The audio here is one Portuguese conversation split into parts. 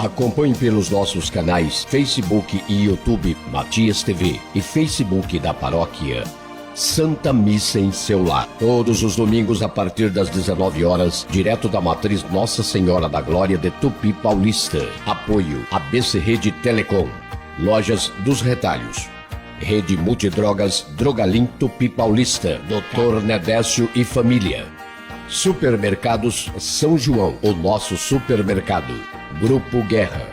Acompanhe pelos nossos canais Facebook e YouTube Matias TV e Facebook da Paróquia Santa Missa em seu lar. Todos os domingos a partir das 19 horas, direto da Matriz Nossa Senhora da Glória de Tupi Paulista. Apoio ABC Rede Telecom, Lojas dos Retalhos, Rede Multidrogas Drogalim Tupi Paulista, Dr. Nedécio e Família, Supermercados São João, o nosso supermercado, Grupo Guerra,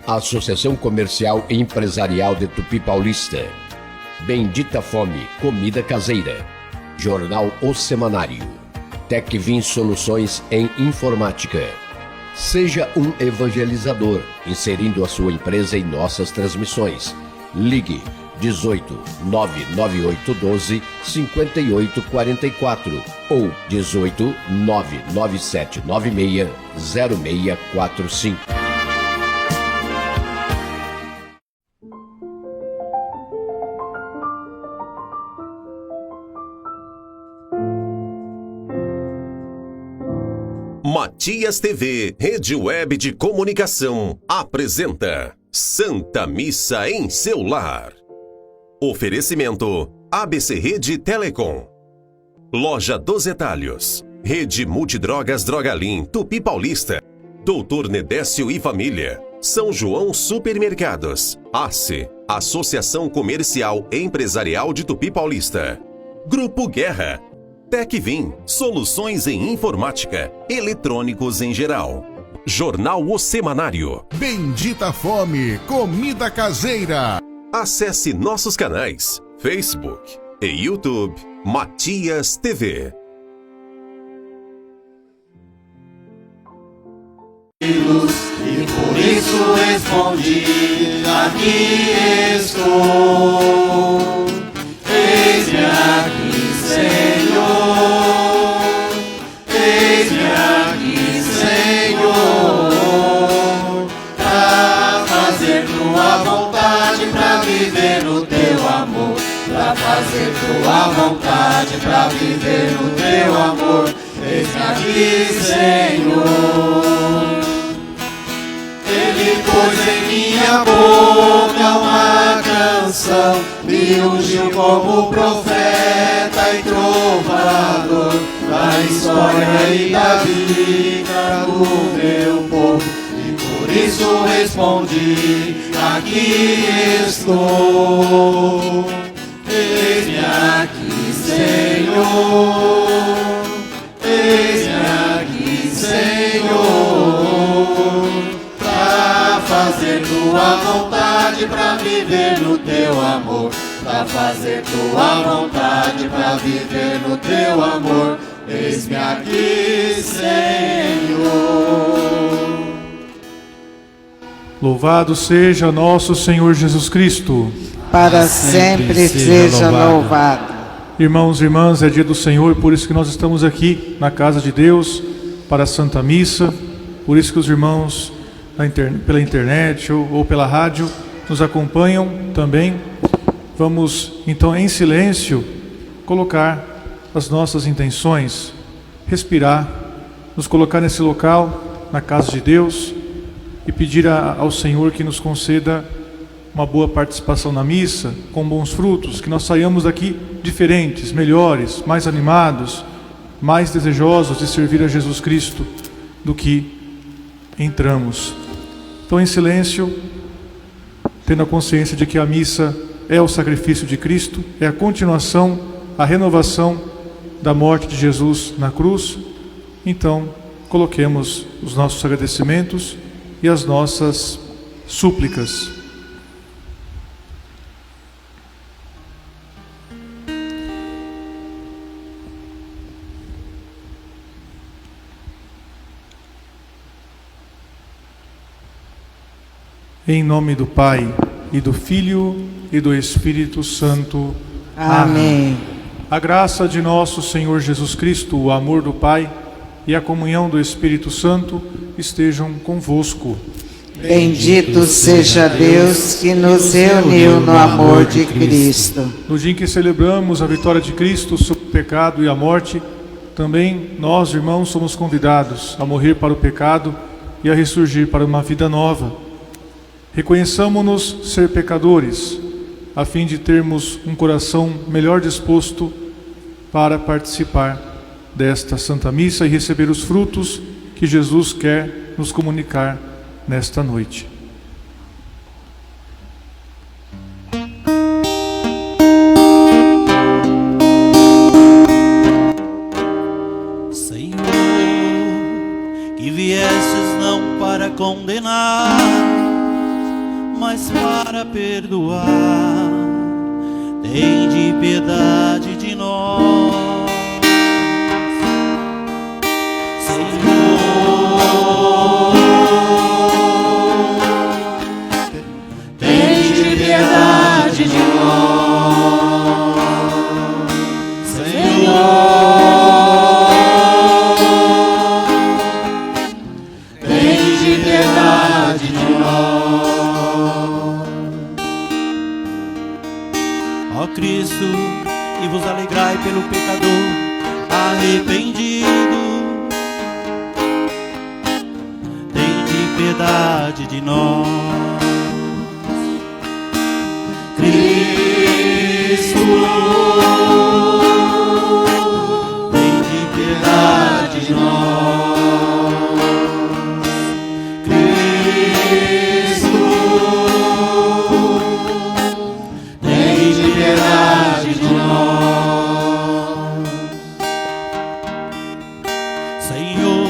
Associação Comercial e Empresarial de Tupi Paulista, Bendita Fome, comida caseira, Jornal O Semanário, Tecvin Soluções em Informática. Seja um evangelizador, inserindo a sua empresa em nossas transmissões. Ligue 18 99812 5844 ou 18 99796 0645. Matias TV, Rede Web de Comunicação, apresenta Santa Missa em seu lar. Oferecimento ABC Rede Telecom, Loja dos Retalhos, Rede Multidrogas Drogalim Tupi Paulista, Doutor Nedécio e Família, São João Supermercados, ACE, Associação Comercial e Empresarial de Tupi Paulista, Grupo Guerra, Tecvin, soluções em informática, eletrônicos em geral. Jornal O Semanário. Bendita Fome, comida caseira. Acesse nossos canais, Facebook e YouTube, Matias TV. E por isso respondi, aqui estou. Eis-me aqui, Senhor, eis-me aqui, Senhor, pra fazer tua vontade, pra viver no teu amor, pra fazer tua vontade, pra viver no teu amor. Eis-me aqui, Senhor. Ele pôs em minha boca uma canção, me ungiu como profeta e trovador da história e da vida do meu povo. E por isso respondi, aqui estou. Eis-me aqui, Senhor, eis-me aqui, Senhor, pra fazer tua vontade, pra viver no teu amor, pra fazer tua vontade, pra viver no teu amor. Eis-me aqui, Senhor. Louvado seja nosso Senhor Jesus Cristo. Para sempre seja louvado. Irmãos e irmãs, é dia do Senhor, por isso que nós estamos aqui na casa de Deus para a Santa Missa. Por isso que os irmãos pela internet ou pela rádio nos acompanham também. Vamos então em silêncio colocar as nossas intenções, respirar, nos colocar nesse local, na casa de Deus, e pedir ao Senhor que nos conceda uma boa participação na missa, com bons frutos, que nós saiamos daqui diferentes, melhores, mais animados, mais desejosos de servir a Jesus Cristo do que entramos. Então, em silêncio, tendo a consciência de que a missa é o sacrifício de Cristo, é a continuação, a renovação da morte de Jesus na cruz, então coloquemos os nossos agradecimentos e as nossas súplicas. Em nome do Pai, e do Filho, e do Espírito Santo. Amém. A graça de nosso Senhor Jesus Cristo, o amor do Pai e a comunhão do Espírito Santo estejam convosco. Bendito seja Deus que nos reuniu no amor de Cristo. No dia em que celebramos a vitória de Cristo sobre o pecado e a morte, também nós, irmãos, somos convidados a morrer para o pecado e a ressurgir para uma vida nova. Reconheçamo-nos ser pecadores, a fim de termos um coração melhor disposto para participar desta Santa Missa e receber os frutos que Jesus quer nos comunicar nesta noite. Senhor, que viestes não para condenar, mas para perdoar, tende piedade de nós. Tende piedade de nós, Senhor. Tende piedade de nós. Ó Cristo, e vos alegrai pelo pecador arrependido. Tende piedade de nós. Cristo, tende piedade de nós. Cristo, tende piedade de nós. Senhor,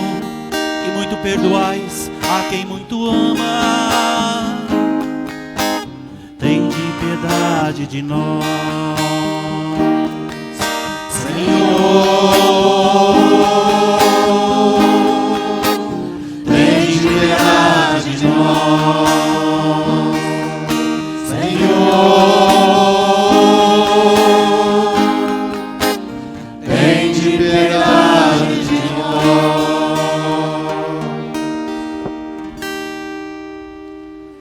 que muito perdoais a quem muito ama, tende piedade de nós. Senhor, tende piedade de nós. Senhor, tende piedade de nós.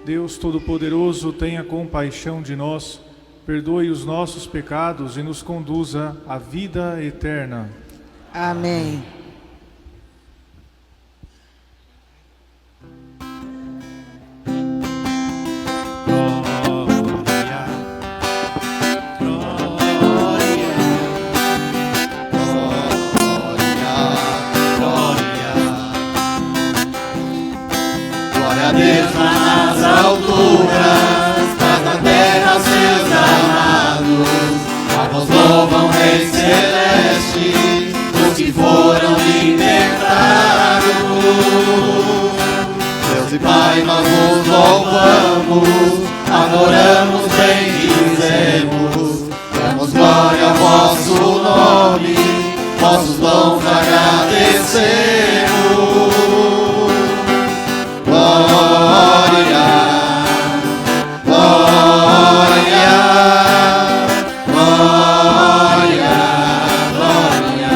Deus Todo-Poderoso, tenha compaixão de nós, perdoe os nossos pecados e nos conduza à vida eterna. Amém. Glória a Deus nas alturas, paz na terra aos seus amados. Povos louvam Rei Celeste, os que foram libertados. Deus e Pai, nós vos louvamos, adoramos, bendizemos, damos glória ao vosso nome, vossos dons agradecemos. Glória, glória, glória, glória.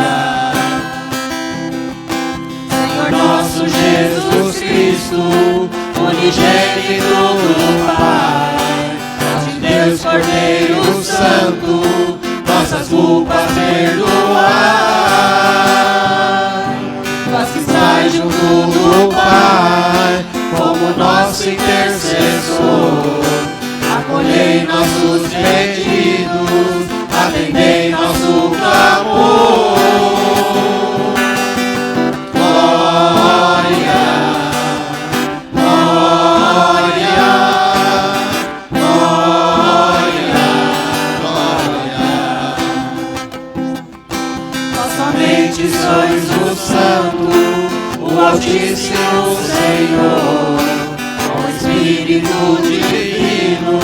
Senhor nosso Jesus Cristo, unigênito do Pai, de Deus Cordeiro Santo, nossas culpas perdoai. Vós que estais junto do Pai, como nosso intercessor, acolhei nossos pedidos, atendei nosso clamor. Glória, glória, glória, glória. Vós somente sois o Santo, o Altíssimo Senhor, com o Espírito Divino,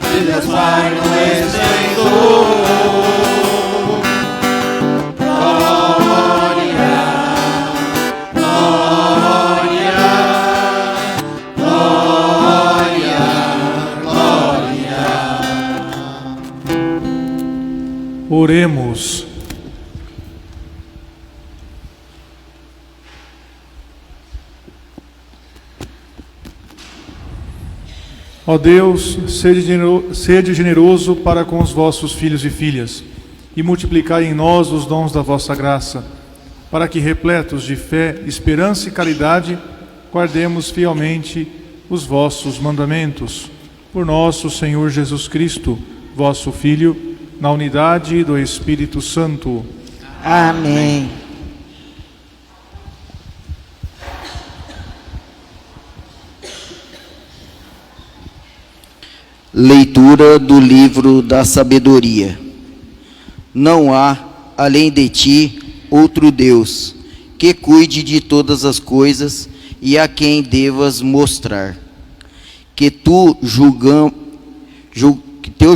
de Deus Pai no esplendor. Glória, glória, glória, glória. Oremos. Ó Deus, sede generoso para com os vossos filhos e filhas, e multiplicai em nós os dons da vossa graça, para que, repletos de fé, esperança e caridade, com guardemos fielmente os vossos mandamentos. Por nosso Senhor Jesus Cristo, vosso Filho, na unidade do Espírito Santo. Amém. Leitura do livro da sabedoria. Não há, além de ti, outro Deus, que cuide de todas as coisas e a quem devas mostrar. Que teu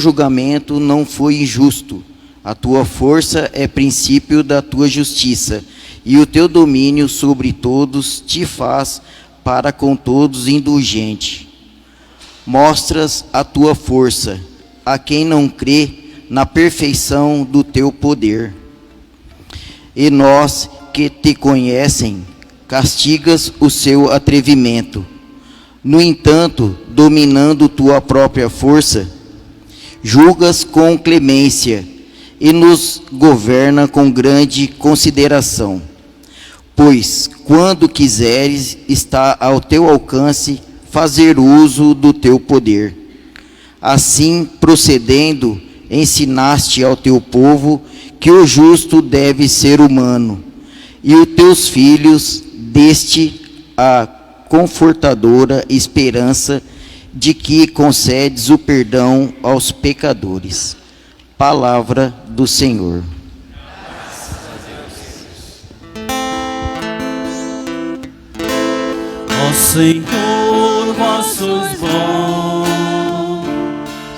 julgamento não foi injusto, a tua força é princípio da tua justiça, e o teu domínio sobre todos te faz para com todos indulgente. Mostras a tua força a quem não crê na perfeição do teu poder. E nós que te conhecem, castigas o seu atrevimento. No entanto, dominando tua própria força, julgas com clemência e nos governa com grande consideração. Pois, quando quiseres, está ao teu alcance fazer uso do teu poder. Assim, procedendo, ensinaste ao teu povo que o justo deve ser humano, e os teus filhos deste a confortadora esperança de que concedes o perdão aos pecadores. Palavra do Senhor. Ó Senhor, vós sois bom,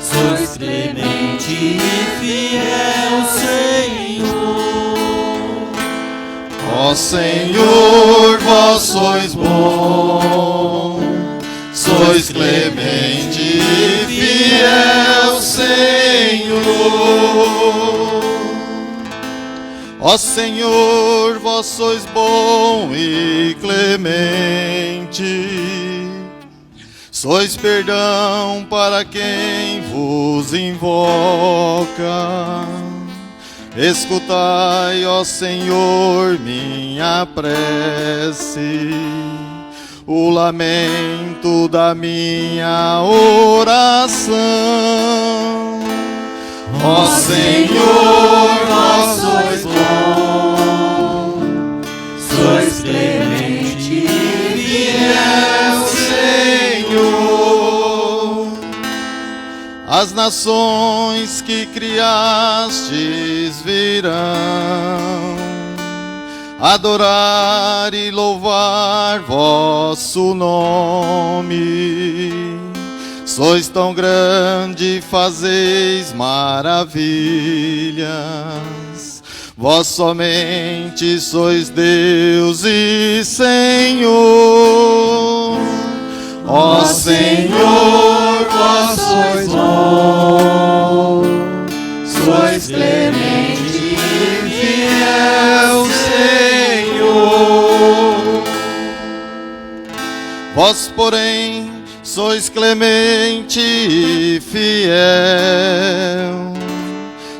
sois clemente e fiel, Senhor. Ó Senhor, vós sois bom, sois clemente e fiel, Senhor. Ó Senhor, vós sois bom e clemente, sois perdão para quem vos invoca. Escutai, ó Senhor, minha prece, o lamento da minha oração. Ó Senhor, vós sois bom, sois clemente e fiel, Senhor. As nações que criastes virão adorar e louvar vosso nome. Sois tão grande, fazeis maravilhas. Vós somente sois Deus e Senhor. Ó Senhor, vós sois bom, sois clemente e fiel, Senhor. Vós, porém, sois clemente e fiel,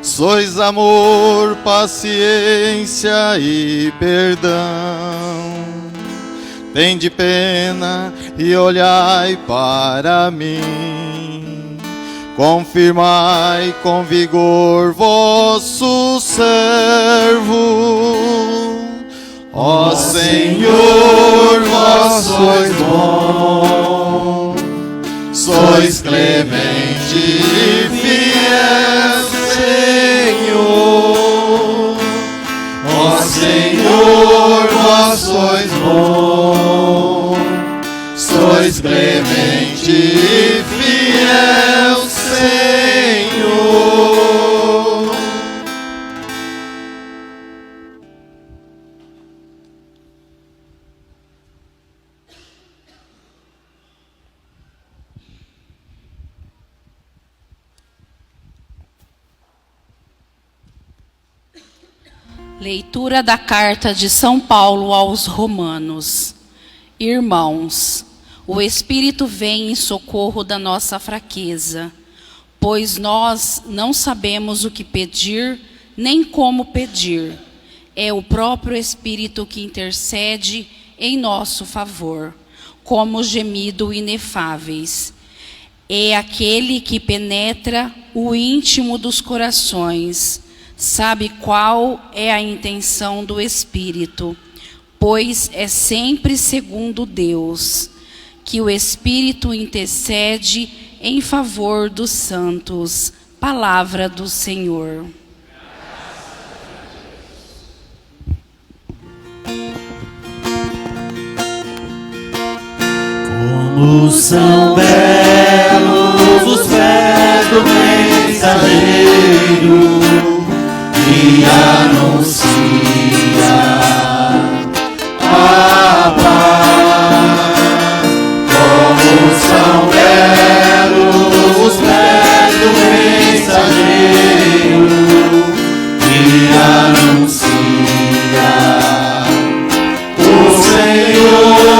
sois amor, paciência e perdão. Tende pena e olhai para mim, confirmai com vigor vosso servo. Ó Senhor, vós sois bom, sois clemente e fiel, Senhor. Ó Senhor, vós sois bom, sois clemente e fiel, Senhor. Leitura da carta de São Paulo aos Romanos. Irmãos, o Espírito vem em socorro da nossa fraqueza, pois nós não sabemos o que pedir, nem como pedir. É o próprio Espírito que intercede em nosso favor. como gemido inefáveis. É aquele que penetra o íntimo dos corações, sabe qual é a intenção do Espírito, pois é sempre segundo Deus, que o Espírito intercede em favor dos santos. Palavra do Senhor. Como são belos os pés do mensageiro que anuncia a paz. Como são belos os pés do mensageiro que anuncia o Senhor.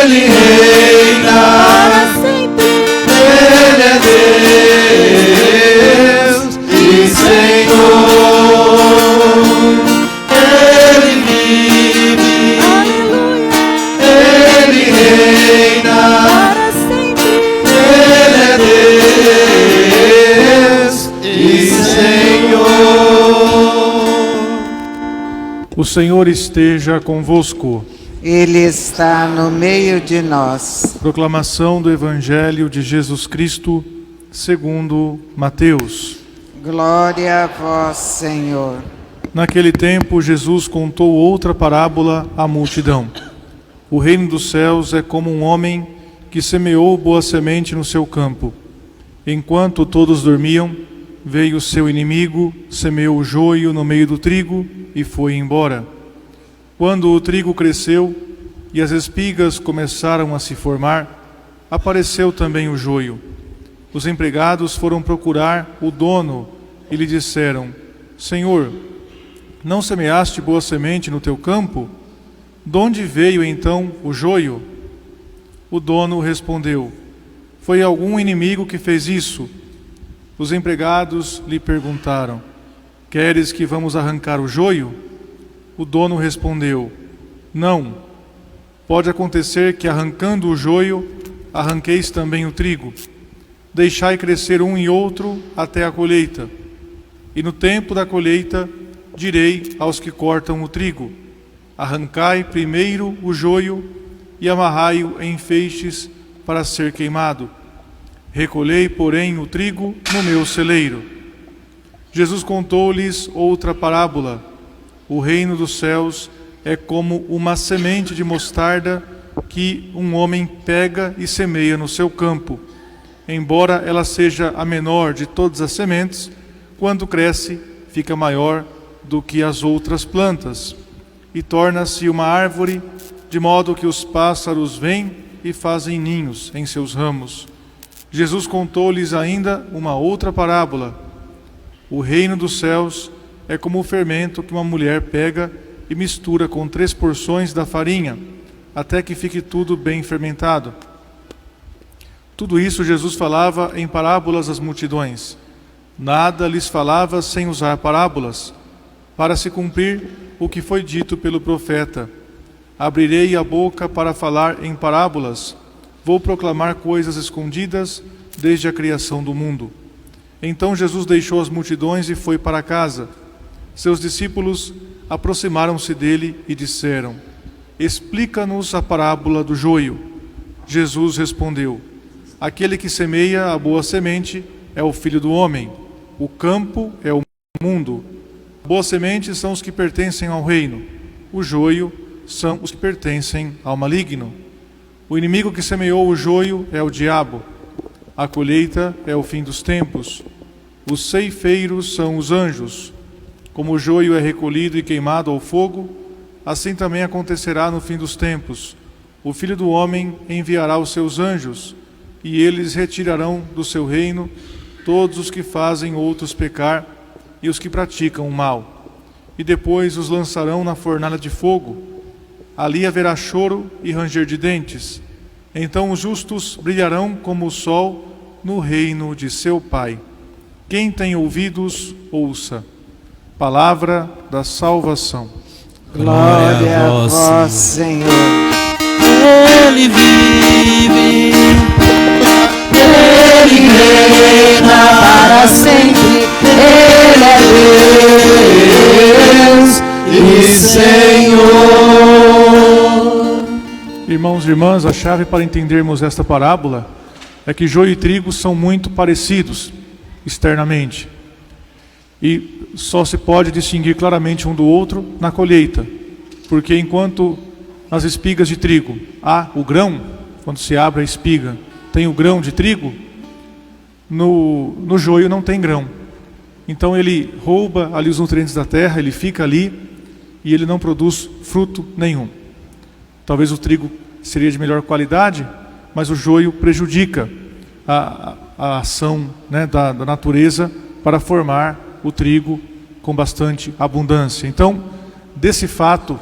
Ele reina para sempre. Ele é Deus e Senhor. Ele vive. Aleluia. Ele reina para sempre. Ele é Deus e Senhor. O Senhor esteja convosco. Ele está no meio de nós. Proclamação do Evangelho de Jesus Cristo, segundo Mateus. Glória a vós, Senhor. Naquele tempo, Jesus contou outra parábola à multidão. O reino dos céus é como um homem que semeou boa semente no seu campo. Enquanto todos dormiam, veio seu inimigo, semeou o joio no meio do trigo e foi embora. Quando o trigo cresceu e as espigas começaram a se formar, apareceu também o joio. Os empregados foram procurar o dono e lhe disseram: Senhor, não semeaste boa semente no teu campo? De onde veio então o joio? O dono respondeu: Foi algum inimigo que fez isso. Os empregados lhe perguntaram: Queres que vamos arrancar o joio? O dono respondeu: Não. Pode acontecer que, arrancando o joio, arranqueis também o trigo. Deixai crescer um e outro até a colheita. E no tempo da colheita, direi aos que cortam o trigo: Arrancai primeiro o joio e amarrai-o em feixes para ser queimado. Recolhei, porém, o trigo no meu celeiro. Jesus contou-lhes outra parábola. O reino dos céus é como uma semente de mostarda que um homem pega e semeia no seu campo. Embora ela seja a menor de todas as sementes, quando cresce, fica maior do que as outras plantas e torna-se uma árvore, de modo que os pássaros vêm e fazem ninhos em seus ramos. Jesus contou-lhes ainda uma outra parábola. O reino dos céus é como o fermento que uma mulher pega e mistura com 3 porções da farinha, até que fique tudo bem fermentado. Tudo isso Jesus falava em parábolas às multidões. Nada lhes falava sem usar parábolas, para se cumprir o que foi dito pelo profeta: Abrirei a boca para falar em parábolas, vou proclamar coisas escondidas desde a criação do mundo. Então Jesus deixou as multidões e foi para casa. Seus discípulos aproximaram-se dele e disseram: Explica-nos a parábola do joio. Jesus respondeu: Aquele que semeia a boa semente é o Filho do Homem. O campo é o mundo. A boa semente são os que pertencem ao reino. O joio são os que pertencem ao maligno. O inimigo que semeou o joio é o diabo. A colheita é o fim dos tempos. Os ceifeiros são os anjos. Como o joio é recolhido e queimado ao fogo, assim também acontecerá no fim dos tempos. O Filho do Homem enviará os seus anjos, e eles retirarão do seu reino todos os que fazem outros pecar e os que praticam o mal. E depois os lançarão na fornalha de fogo. Ali haverá choro e ranger de dentes. Então os justos brilharão como o sol no reino de seu Pai. Quem tem ouvidos, ouça. Palavra da salvação. Glória a vós, Senhor. Ele vive, Ele reina para sempre. Ele é Deus e Senhor. Irmãos e irmãs, a chave para entendermos esta parábola é que joio e trigo são muito parecidos externamente. E só se pode distinguir claramente um do outro na colheita. Porque enquanto nas espigas de trigo há o grão, quando se abre a espiga, tem o grão de trigo, no joio não tem grão. Então ele rouba ali os nutrientes da terra, ele fica ali e ele não produz fruto nenhum. Talvez o trigo seria de melhor qualidade, mas o joio prejudica a ação, né, da natureza para formar o trigo com bastante abundância. Então, desse fato,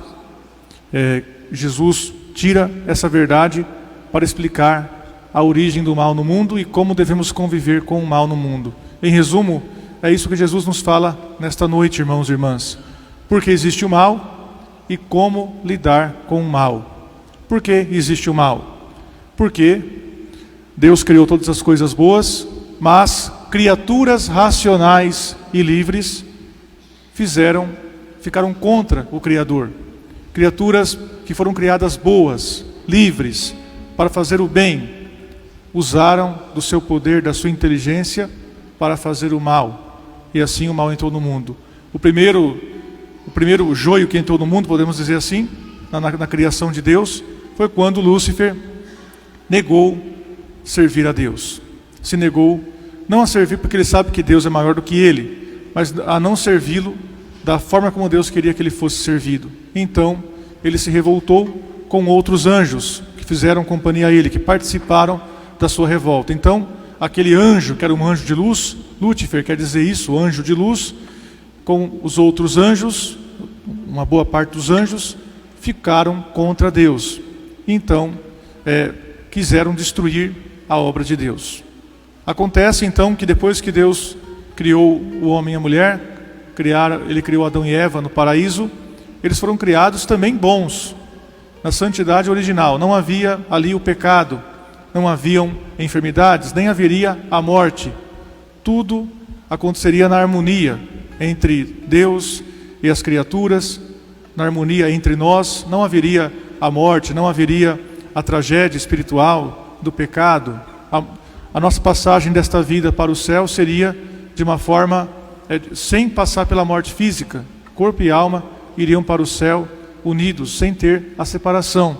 Jesus tira essa verdade para explicar a origem do mal no mundo e como devemos conviver com o mal no mundo. Em resumo, é isso que Jesus nos fala nesta noite, irmãos e irmãs. Por que existe o mal e como lidar com o mal. Por que existe o mal? Porque Deus criou todas as coisas boas, mas criaturas racionais e livres ficaram contra o Criador. Criaturas que foram criadas boas, livres, para fazer o bem, usaram do seu poder, da sua inteligência, para fazer o mal. E assim o mal entrou no mundo. O primeiro joio que entrou no mundo, podemos dizer assim, na criação de Deus, foi quando Lúcifer negou servir a Deus. Se negou, não a servir porque ele sabe que Deus é maior do que ele, mas a não servi-lo da forma como Deus queria que ele fosse servido. Então, ele se revoltou com outros anjos que fizeram companhia a ele, que participaram da sua revolta. Então, aquele anjo, que era um anjo de luz, Lúcifer quer dizer isso, anjo de luz, com os outros anjos, uma boa parte dos anjos, ficaram contra Deus. Então, quiseram destruir a obra de Deus. Acontece então que depois que Deus criou o homem e a mulher, ele criou Adão e Eva no paraíso, eles foram criados também bons, na santidade original. Não havia ali o pecado, não haviam enfermidades, nem haveria a morte. Tudo aconteceria na harmonia entre Deus e as criaturas, na harmonia entre nós. Não haveria a morte, não haveria a tragédia espiritual do pecado. A nossa passagem desta vida para o céu seria de uma forma sem passar pela morte física. Corpo e alma iriam para o céu unidos, sem ter a separação.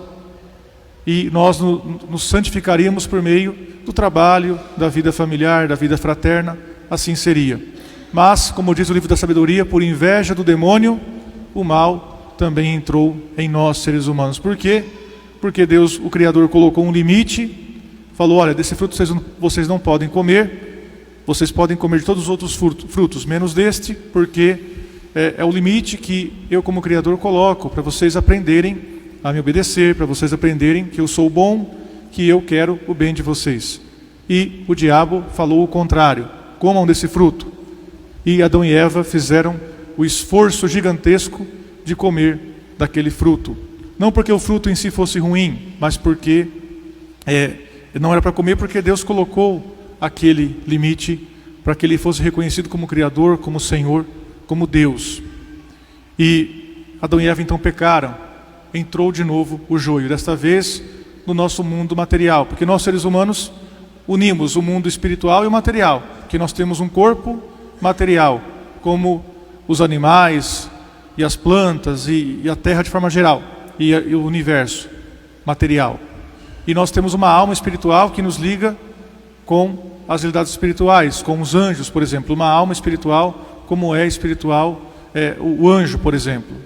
E nós nos santificaríamos por meio do trabalho, da vida familiar, da vida fraterna, assim seria. Mas, como diz o livro da sabedoria, por inveja do demônio, o mal também entrou em nós, seres humanos. Por quê? Porque Deus, o Criador, colocou um limite, falou, olha, desse fruto vocês não podem comer, vocês podem comer de todos os outros frutos, menos deste, porque é o limite que eu como Criador coloco, para vocês aprenderem a me obedecer, para vocês aprenderem que eu sou bom, que eu quero o bem de vocês. E o diabo falou o contrário, comam desse fruto. E Adão e Eva fizeram o esforço gigantesco de comer daquele fruto. Não porque o fruto em si fosse ruim, mas porque não era para comer, porque Deus colocou aquele limite para que ele fosse reconhecido como Criador, como Senhor, como Deus. E Adão e Eva então pecaram. Entrou de novo o joio, desta vez no nosso mundo material, porque nós seres humanos unimos o mundo espiritual e o material, porque nós temos um corpo material, como os animais e as plantas e a terra de forma geral, e o universo material. E nós temos uma alma espiritual que nos liga com as realidades espirituais, com os anjos, por exemplo, uma alma espiritual, como é espiritual o anjo, por exemplo.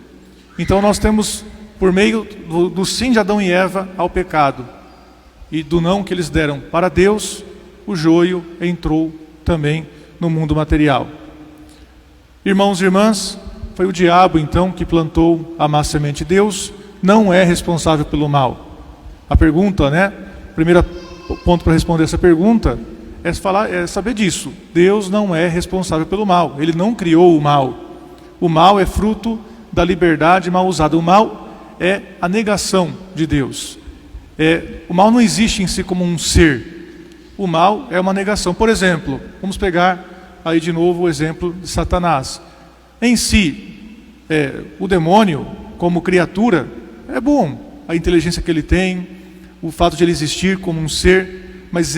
Então nós temos, por meio do sim de Adão e Eva ao pecado e do não que eles deram para Deus, o joio entrou também no mundo material. Irmãos e irmãs, foi o diabo então que plantou a má semente. Deus não é responsável pelo mal. A pergunta, primeiro ponto para responder essa pergunta é saber disso. Deus não é responsável pelo mal. Ele não criou o mal. O mal é fruto da liberdade mal usada. O mal é a negação de Deus. O mal não existe em si como um ser. O mal é uma negação. Por exemplo, vamos pegar aí de novo o exemplo de Satanás. Em si, o demônio, como criatura, é bom. A inteligência que ele tem, o fato de ele existir como um ser, mas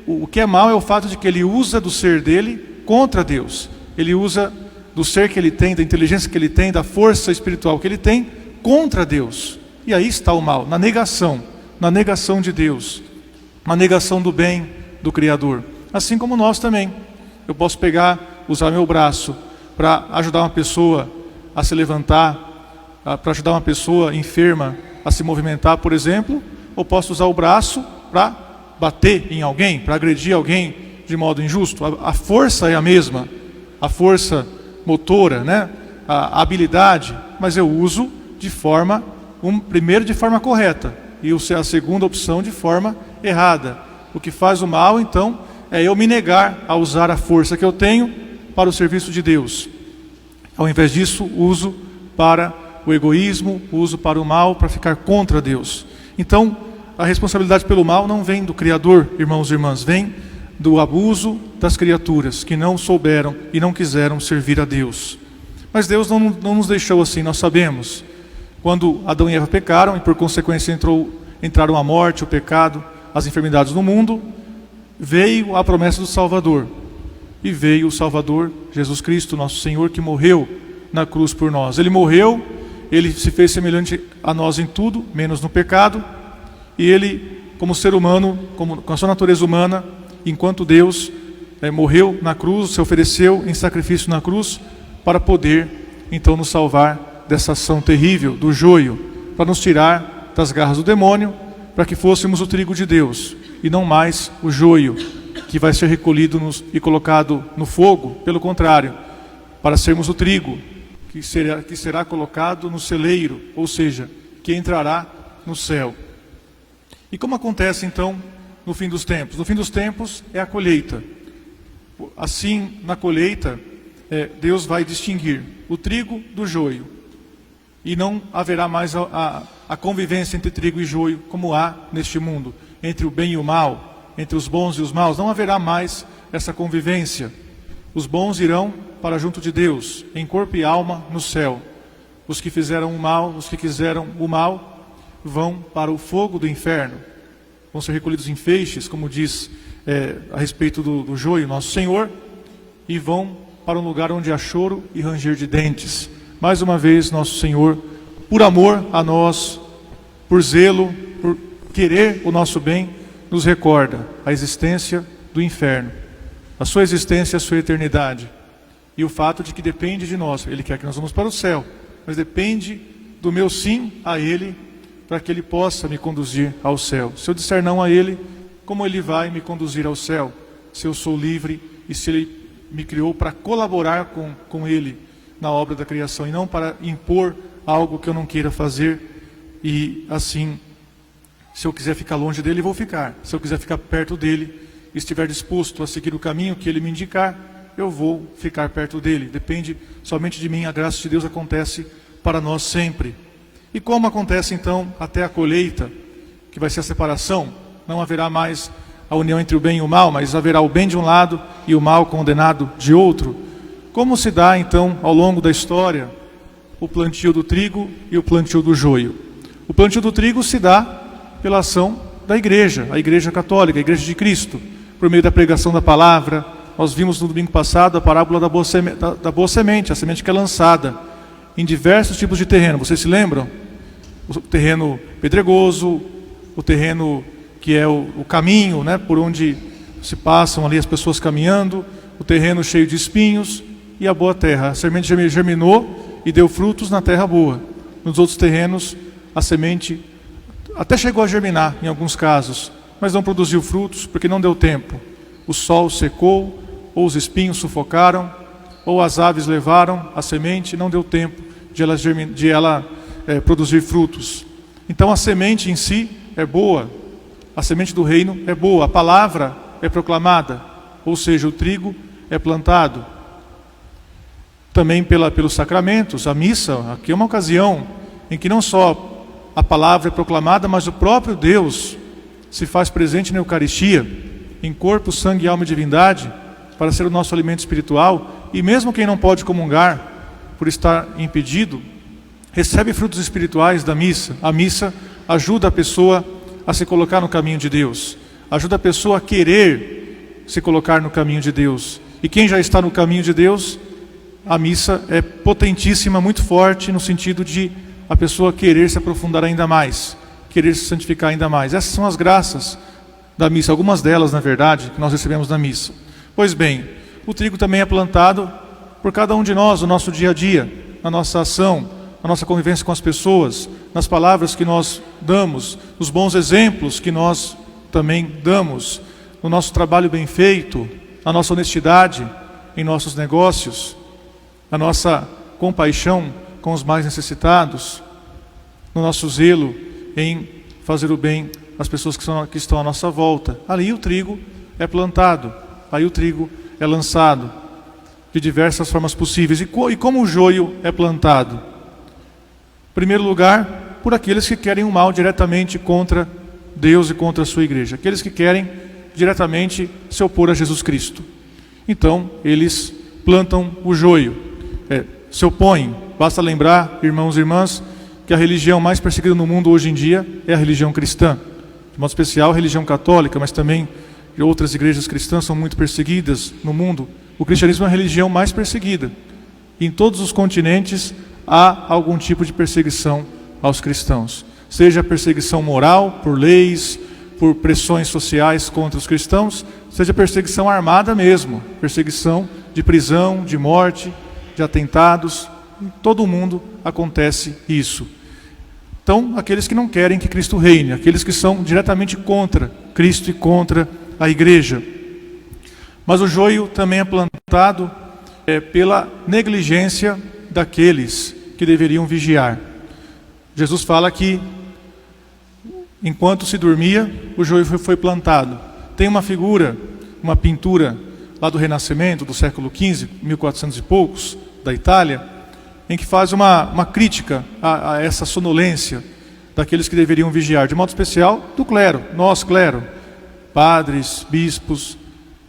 o que é mal é o fato de que ele usa do ser dele contra Deus. Ele usa do ser que ele tem, da inteligência que ele tem, da força espiritual que ele tem, contra Deus. E aí está o mal, na negação de Deus, na negação do bem do Criador. Assim como nós também. Eu posso usar meu braço para ajudar uma pessoa a se levantar, para ajudar uma pessoa enferma a se movimentar, por exemplo, ou posso usar o braço para bater em alguém, para agredir alguém de modo injusto. A força é a mesma, a força motora, né? A habilidade, mas eu uso primeiro de forma correta e a segunda opção de forma errada. O que faz o mal, então, é eu me negar a usar a força que eu tenho para o serviço de Deus. Ao invés disso, uso para o egoísmo, uso para o mal, para ficar contra Deus. Então, a responsabilidade pelo mal não vem do Criador, irmãos e irmãs, vem do abuso das criaturas que não souberam e não quiseram servir a Deus. Mas Deus não nos deixou assim, nós sabemos. Quando Adão e Eva pecaram e por consequência entraram a morte, o pecado, as enfermidades no mundo, veio a promessa do Salvador. E veio o Salvador, Jesus Cristo, nosso Senhor, que morreu na cruz por nós. Ele morreu, ele se fez semelhante a nós em tudo, menos no pecado. E ele, como ser humano, com a sua natureza humana, enquanto Deus morreu na cruz, se ofereceu em sacrifício na cruz, para poder, então, nos salvar dessa ação terrível do joio, para nos tirar das garras do demônio, para que fôssemos o trigo de Deus, e não mais o joio, que vai ser recolhido e colocado no fogo. Pelo contrário, para sermos o trigo, que será colocado no celeiro, ou seja, que entrará no céu. E como acontece então no fim dos tempos? No fim dos tempos é a colheita. Assim, na colheita, Deus vai distinguir o trigo do joio. E não haverá mais a convivência entre trigo e joio, como há neste mundo, entre o bem e o mal, entre os bons e os maus. Não haverá mais essa convivência. Os bons irão para junto de Deus, em corpo e alma, no céu. Os que fizeram o mal, os que quiseram o mal, vão para o fogo do inferno. Vão ser recolhidos em feixes, como diz a respeito do joio, nosso Senhor, e vão para um lugar onde há choro e ranger de dentes. Mais uma vez, nosso Senhor, por amor a nós, por zelo, por querer o nosso bem, nos recorda a existência do inferno, a sua existência, a sua eternidade, e o fato de que depende de nós. Ele quer que nós vamos para o céu, mas depende do meu sim a Ele, para que Ele possa me conduzir ao céu. Se eu disser não a Ele, como Ele vai me conduzir ao céu? Se eu sou livre e se Ele me criou para colaborar com Ele na obra da criação e não para impor algo que eu não queira fazer. E assim, se eu quiser ficar longe dEle, vou ficar. Se eu quiser ficar perto dEle, estiver disposto a seguir o caminho que Ele me indicar, eu vou ficar perto dEle. Depende somente de mim, a graça de Deus acontece para nós sempre. E como acontece então até a colheita, que vai ser a separação, não haverá mais a união entre o bem e o mal, mas haverá o bem de um lado e o mal condenado de outro. Como se dá então ao longo da história o plantio do trigo e o plantio do joio? O plantio do trigo se dá pela ação da igreja, a igreja católica, a igreja de Cristo, por meio da pregação da palavra. Nós vimos no domingo passado a parábola da boa semente, a semente que é lançada em diversos tipos de terreno. Vocês se lembram? O terreno pedregoso, o terreno que é o caminho, né, por onde se passam ali as pessoas caminhando, o terreno cheio de espinhos e a boa terra. A semente germinou e deu frutos na terra boa. Nos outros terrenos, a semente até chegou a germinar em alguns casos, mas não produziu frutos porque não deu tempo. O sol secou, ou os espinhos sufocaram, ou as aves levaram a semente, não deu tempo de ela produzir frutos. Então a semente em si é boa, a semente do reino é boa, a palavra é proclamada, ou seja, o trigo é plantado. também pelos sacramentos. A missa aqui é uma ocasião em que não só a palavra é proclamada, mas o próprio Deus se faz presente na Eucaristia, em corpo, sangue, alma e divindade, para ser o nosso alimento espiritual. E mesmo quem não pode comungar, por estar impedido, recebe frutos espirituais da missa. A missa ajuda a pessoa a se colocar no caminho de Deus, ajuda a pessoa a querer se colocar no caminho de Deus. E quem já está no caminho de Deus, a missa é potentíssima, muito forte, no sentido de a pessoa querer se aprofundar ainda mais, querer se santificar ainda mais. Essas são as graças da missa, algumas delas, na verdade, que nós recebemos na missa. Pois bem, o trigo também é plantado por cada um de nós, no nosso dia a dia, na nossa ação, na nossa convivência com as pessoas, nas palavras que nós damos, nos bons exemplos que nós também damos, no nosso trabalho bem feito, na nossa honestidade em nossos negócios, na nossa compaixão com os mais necessitados, no nosso zelo em fazer o bem às pessoas que estão à nossa volta. Ali o trigo é plantado, aí o trigo é lançado de diversas formas possíveis. E como o joio é plantado? Em primeiro lugar, por aqueles que querem o mal diretamente contra Deus e contra a sua igreja, aqueles que querem diretamente se opor a Jesus Cristo. Então, eles plantam o joio, se opõem. Basta lembrar, irmãos e irmãs, que a religião mais perseguida no mundo hoje em dia é a religião cristã. De modo especial, a religião católica, mas também outras igrejas cristãs são muito perseguidas no mundo. O cristianismo é a religião mais perseguida. Em todos os continentes há algum tipo de perseguição aos cristãos. Seja perseguição moral, por leis, por pressões sociais contra os cristãos, seja perseguição armada mesmo, perseguição de prisão, de morte, de atentados. Em todo o mundo acontece isso. Então, aqueles que não querem que Cristo reine, aqueles que são diretamente contra Cristo e contra a igreja. Mas o joio também é plantado pela negligência daqueles que deveriam vigiar. Jesus fala que enquanto se dormia, o joio foi plantado. Tem uma figura, uma pintura lá do Renascimento, do século XV, 1400 e poucos, da Itália, em que faz uma crítica a essa sonolência daqueles que deveriam vigiar, de modo especial do clero, nós clero, padres, bispos,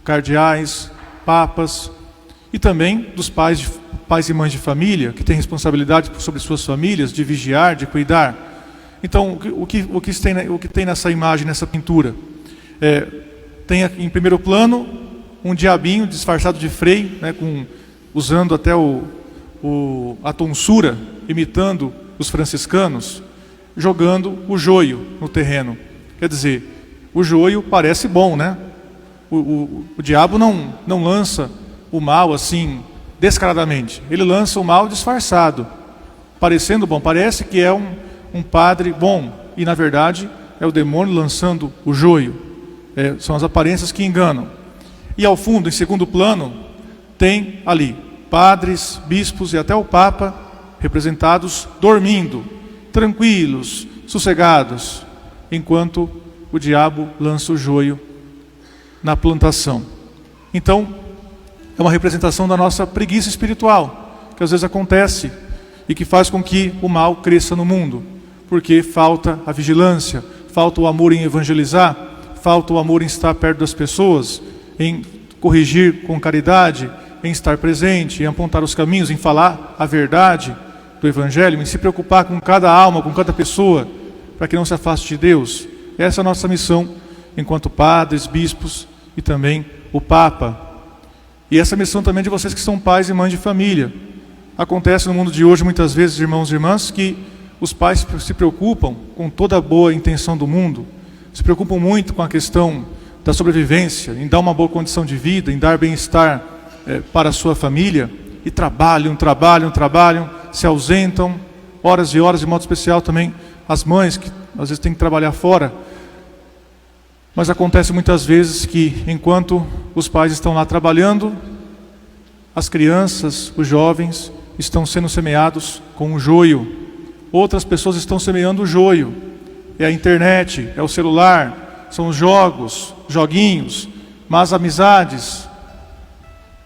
cardeais, papas, e também dos pais e mães de família, que têm responsabilidade sobre suas famílias, de vigiar, de cuidar. Então, o que tem nessa imagem, nessa pintura? Tem em primeiro plano um diabinho disfarçado de frei, né, usando até a tonsura, imitando os franciscanos, jogando o joio no terreno. Quer dizer, o joio parece bom, né? O diabo não lança o mal assim descaradamente. Ele lança o mal disfarçado, parecendo bom. Parece que é um padre bom, e na verdade é o demônio lançando o joio. São as aparências que enganam. E ao fundo, em segundo plano, tem ali padres, bispos e até o Papa representados dormindo, tranquilos, sossegados, enquanto o diabo lança o joio na plantação. Então, é uma representação da nossa preguiça espiritual, que às vezes acontece e que faz com que o mal cresça no mundo, porque falta a vigilância, falta o amor em evangelizar, falta o amor em estar perto das pessoas, em corrigir com caridade, em estar presente, em apontar os caminhos, em falar a verdade do Evangelho, em se preocupar com cada alma, com cada pessoa, para que não se afaste de Deus. Essa é a nossa missão enquanto padres, bispos e também o Papa. E essa missão também de vocês que são pais e mães de família. Acontece no mundo de hoje muitas vezes, irmãos e irmãs, que os pais se preocupam com toda a boa intenção do mundo, se preocupam muito com a questão da sobrevivência, em dar uma boa condição de vida, em dar bem-estar para a sua família, e trabalham, se ausentam horas e horas, de modo especial também as mães, que às vezes têm que trabalhar fora. Mas acontece muitas vezes que, enquanto os pais estão lá trabalhando, as crianças, os jovens, estão sendo semeados com o joio. Outras pessoas estão semeando o joio. É a internet, é o celular, são os jogos, joguinhos, más amizades,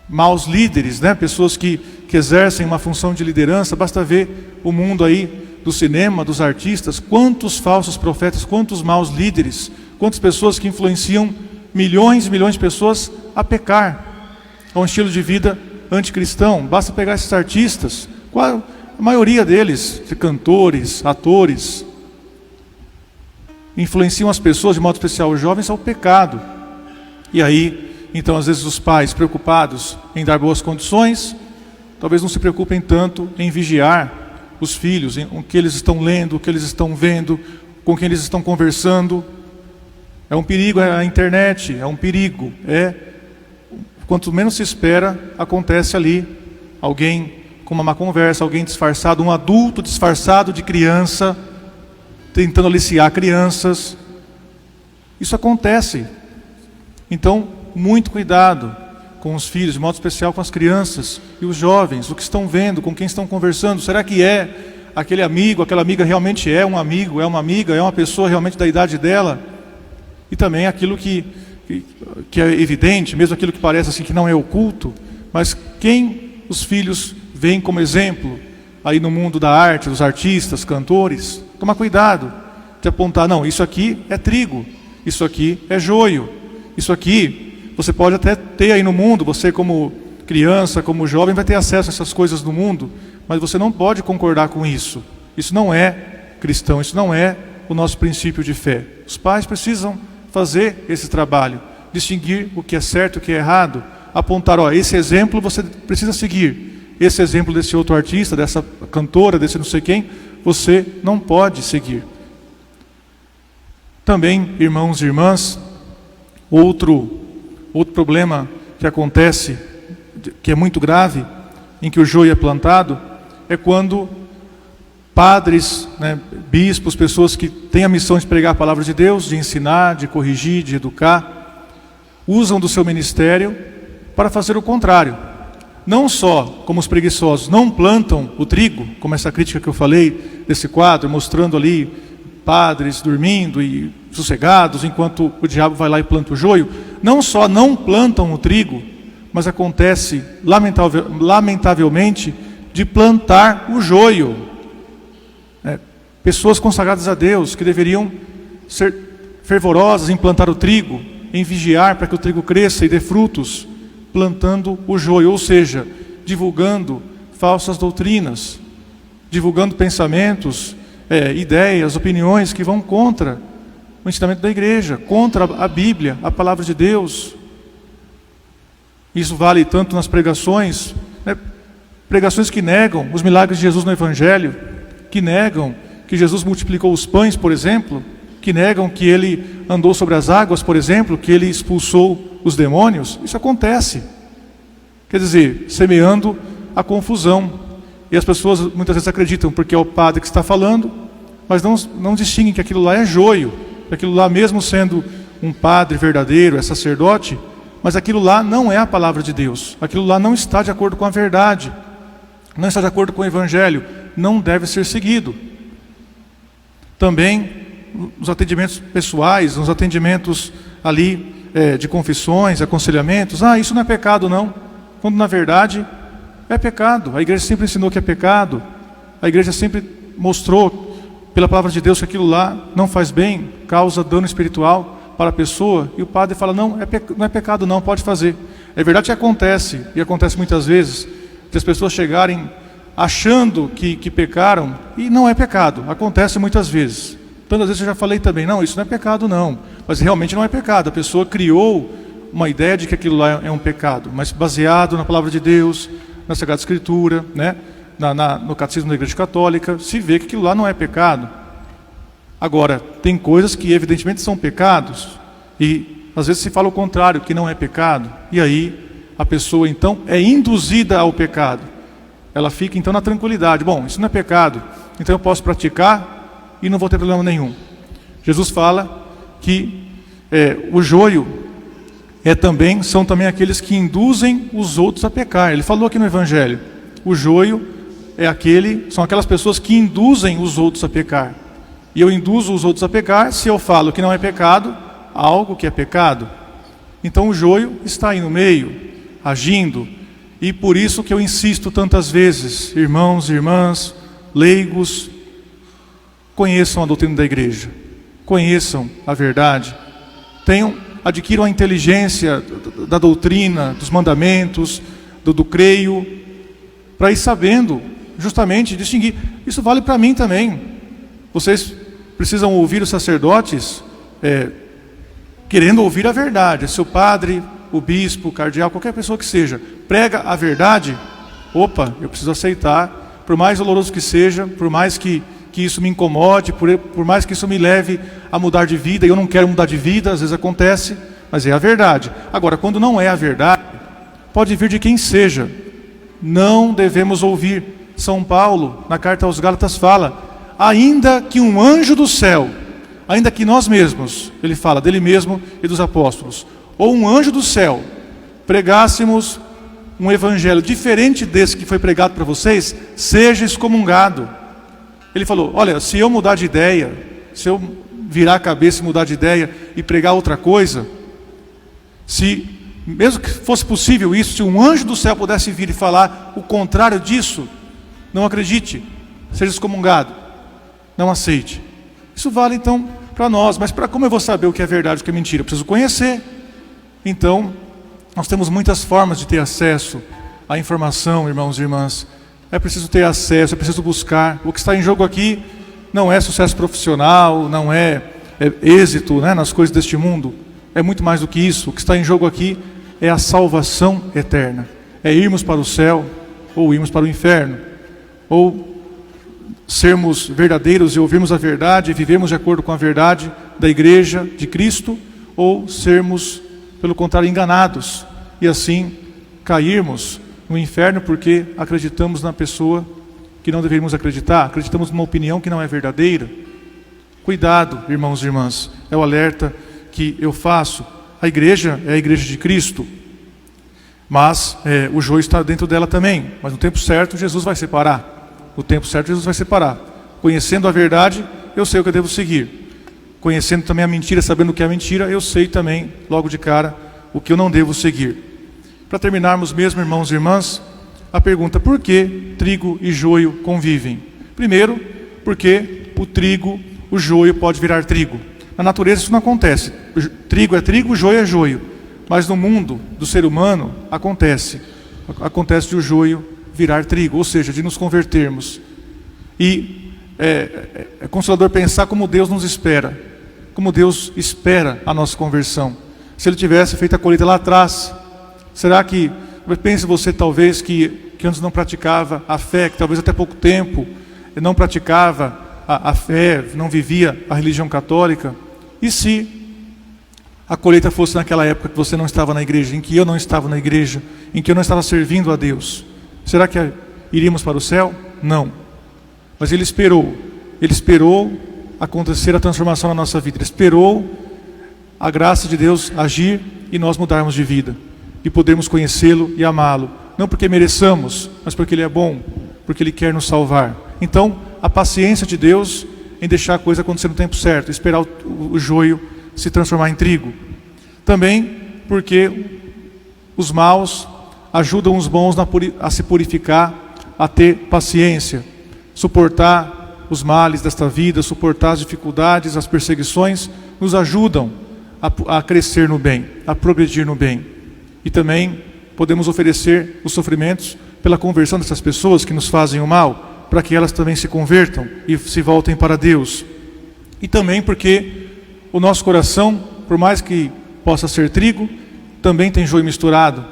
maus líderes, né? Pessoas que exercem uma função de liderança. Basta ver o mundo aí do cinema, dos artistas, quantos falsos profetas, quantos maus líderes, quantas pessoas que influenciam milhões e milhões de pessoas a pecar, a um estilo de vida anticristão. Basta pegar esses artistas, a maioria deles, cantores, atores, influenciam as pessoas, de modo especial os jovens, ao pecado. E aí, então, às vezes os pais, preocupados em dar boas condições, talvez não se preocupem tanto em vigiar os filhos, em o que eles estão lendo, o que eles estão vendo, com quem eles estão conversando. É um perigo a internet, é um perigo. Quanto menos se espera, acontece ali. Alguém com uma má conversa, alguém disfarçado, um adulto disfarçado de criança, tentando aliciar crianças. Isso acontece. Então, muito cuidado com os filhos, de modo especial com as crianças e os jovens, o que estão vendo, com quem estão conversando. Será que aquele amigo, aquela amiga realmente é um amigo, é uma amiga, é uma pessoa realmente da idade dela? E também aquilo que é evidente, mesmo aquilo que parece assim que não é oculto, mas quem os filhos veem como exemplo aí no mundo da arte, dos artistas, cantores. Tomar cuidado de apontar, não, isso aqui é trigo, isso aqui é joio, isso aqui você pode até ter aí no mundo, você como criança, como jovem, vai ter acesso a essas coisas no mundo, mas você não pode concordar com isso. Isso não é cristão, isso não é o nosso princípio de fé. Os pais precisam fazer esse trabalho, distinguir o que é certo e o que é errado, apontar, esse exemplo você precisa seguir, esse exemplo desse outro artista, dessa cantora, desse não sei quem, você não pode seguir. Também, irmãos e irmãs, outro problema que acontece, que é muito grave, em que o joio é plantado, é quando padres, né, bispos, pessoas que têm a missão de pregar a palavra de Deus, de ensinar, de corrigir, de educar, usam do seu ministério para fazer o contrário. Não só, como os preguiçosos, não plantam o trigo, como essa crítica que eu falei desse quadro, mostrando ali padres dormindo e sossegados, enquanto o diabo vai lá e planta o joio. Não só não plantam o trigo, mas acontece, lamentavelmente, de plantar o joio. Pessoas consagradas a Deus, que deveriam ser fervorosas em plantar o trigo, em vigiar para que o trigo cresça e dê frutos, plantando o joio, ou seja, divulgando falsas doutrinas, divulgando pensamentos, ideias, opiniões que vão contra o ensinamento da igreja, contra a Bíblia, a palavra de Deus. Isso vale tanto nas pregações, pregações que negam os milagres de Jesus no Evangelho, que negam que Jesus multiplicou os pães, por exemplo, que negam que ele andou sobre as águas, por exemplo, que ele expulsou os demônios. Isso acontece. Quer dizer, semeando a confusão. E as pessoas muitas vezes acreditam porque é o padre que está falando, mas não distinguem que aquilo lá é joio, que aquilo lá, mesmo sendo um padre verdadeiro, é sacerdote, mas aquilo lá não é a palavra de Deus, aquilo lá não está de acordo com a verdade, não está de acordo com o Evangelho, não deve ser seguido. Também nos atendimentos pessoais, nos atendimentos ali de confissões, aconselhamentos, isso não é pecado não, quando na verdade é pecado. A igreja sempre ensinou que é pecado, a igreja sempre mostrou pela palavra de Deus que aquilo lá não faz bem, causa dano espiritual para a pessoa, e o padre fala, não é pecado não, pode fazer. É verdade que acontece, e acontece muitas vezes, de as pessoas chegarem achando que pecaram, e não é pecado, acontece muitas vezes. Tantas vezes eu já falei também, não, isso não é pecado não, mas realmente não é pecado, a pessoa criou uma ideia de que aquilo lá é um pecado, mas baseado na palavra de Deus, na Sagrada Escritura, né? No Catecismo da Igreja Católica, se vê que aquilo lá não é pecado. Agora, tem coisas que evidentemente são pecados, e às vezes se fala o contrário, que não é pecado, e aí a pessoa então é induzida ao pecado. Ela fica então na tranquilidade, bom, isso não é pecado, então eu posso praticar e não vou ter problema nenhum. Jesus fala que o joio são também aqueles que induzem os outros a pecar. Ele falou aqui no Evangelho, o joio são aquelas pessoas que induzem os outros a pecar. E eu induzo os outros a pecar se eu falo que não é pecado, algo que é pecado. Então o joio está aí no meio. agindo. E por isso que eu insisto tantas vezes, irmãos e irmãs, leigos, conheçam a doutrina da igreja, conheçam a verdade, adquiram a inteligência da doutrina, dos mandamentos, do creio, para ir sabendo justamente distinguir. Isso vale para mim também. Vocês precisam ouvir os sacerdotes querendo ouvir a verdade. Se o padre, o bispo, o cardeal, qualquer pessoa que seja, prega a verdade, eu preciso aceitar, por mais doloroso que seja, por mais que isso me incomode, por mais que isso me leve a mudar de vida, e eu não quero mudar de vida, às vezes acontece, mas é a verdade. Agora, quando não é a verdade, pode vir de quem seja, não devemos ouvir. São Paulo, na carta aos Gálatas, fala, ainda que um anjo do céu, ainda que nós mesmos, ele fala dele mesmo e dos apóstolos, ou um anjo do céu, pregássemos um evangelho diferente desse que foi pregado para vocês, seja excomungado. Ele falou, olha, se eu mudar de ideia, se eu virar a cabeça e mudar de ideia e pregar outra coisa, se, mesmo que fosse possível isso, se um anjo do céu pudesse vir e falar o contrário disso, não acredite, seja excomungado, não aceite. Isso vale então para nós, mas como eu vou saber o que é verdade e o que é mentira? Eu preciso conhecer. Então, nós temos muitas formas de ter acesso à informação, irmãos e irmãs. É preciso ter acesso, é preciso buscar. O que está em jogo aqui não é sucesso profissional, não é êxito, né, nas coisas deste mundo. É muito mais do que isso. O que está em jogo aqui é a salvação eterna. É irmos para o céu ou irmos para o inferno. Ou sermos verdadeiros e ouvirmos a verdade e vivemos de acordo com a verdade da igreja de Cristo, ou sermos, pelo contrário, enganados e assim cairmos no inferno porque acreditamos na pessoa que não deveríamos acreditar, acreditamos numa opinião que não é verdadeira. Cuidado, irmãos e irmãs, é o alerta que eu faço. A igreja é a igreja de Cristo, mas o joio está dentro dela também, mas no tempo certo Jesus vai separar. No tempo certo Jesus vai separar. Conhecendo a verdade, eu sei o que eu devo seguir. Conhecendo também a mentira, sabendo o que é mentira, eu sei também, logo de cara, o que eu não devo seguir. Para terminarmos mesmo, irmãos e irmãs, a pergunta, por que trigo e joio convivem? Primeiro, porque o trigo, o joio pode virar trigo. Na natureza isso não acontece. Trigo é trigo, joio é joio. Mas no mundo do ser humano acontece. Acontece de o joio virar trigo, ou seja, de nos convertermos. E é consolador pensar como Deus nos espera. Como Deus espera a nossa conversão. Se Ele tivesse feito a colheita lá atrás, será que, pense você talvez que antes não praticava a fé, que talvez até pouco tempo não praticava a fé, não vivia a religião católica, e se a colheita fosse naquela época que você não estava na igreja, em que eu não estava na igreja, em que eu não estava servindo a Deus, será que iríamos para o céu? Não. Mas Ele esperou acontecer a transformação na nossa vida, Ele esperou a graça de Deus agir e nós mudarmos de vida, e podermos conhecê-lo e amá-lo, não porque mereçamos, mas porque Ele é bom, porque Ele quer nos salvar. Então, a paciência de Deus em deixar a coisa acontecer no tempo certo, esperar o joio se transformar em trigo. Também porque os maus ajudam os bons a se purificar, a ter paciência, suportar os males desta vida, suportar as dificuldades, as perseguições, nos ajudam a crescer no bem, a progredir no bem. E também podemos oferecer os sofrimentos pela conversão dessas pessoas que nos fazem o mal, para que elas também se convertam e se voltem para Deus. E também porque o nosso coração, por mais que possa ser trigo, também tem joio misturado,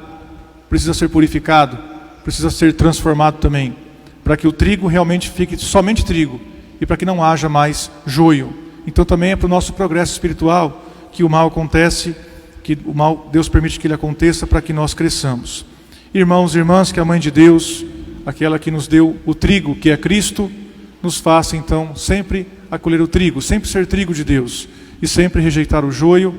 precisa ser purificado, precisa ser transformado também, para que o trigo realmente fique somente trigo, e para que não haja mais joio. Então também é para o nosso progresso espiritual que o mal acontece, que o mal Deus permite que ele aconteça para que nós cresçamos. Irmãos e irmãs, que a Mãe de Deus, aquela que nos deu o trigo, que é Cristo, nos faça então sempre acolher o trigo, sempre ser trigo de Deus, e sempre rejeitar o joio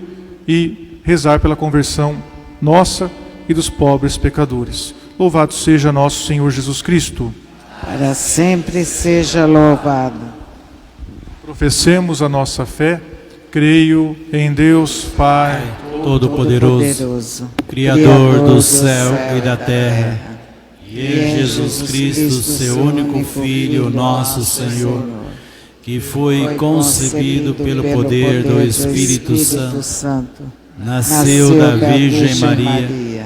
e rezar pela conversão nossa e dos pobres pecadores. Louvado seja nosso Senhor Jesus Cristo. Para sempre seja louvado. Professemos a nossa fé. Creio em Deus Pai Todo-Poderoso, Criador do céu e da terra, e em Jesus Cristo, seu único Filho, nosso Senhor, que foi concebido pelo poder do Espírito Santo, nasceu da Virgem Maria,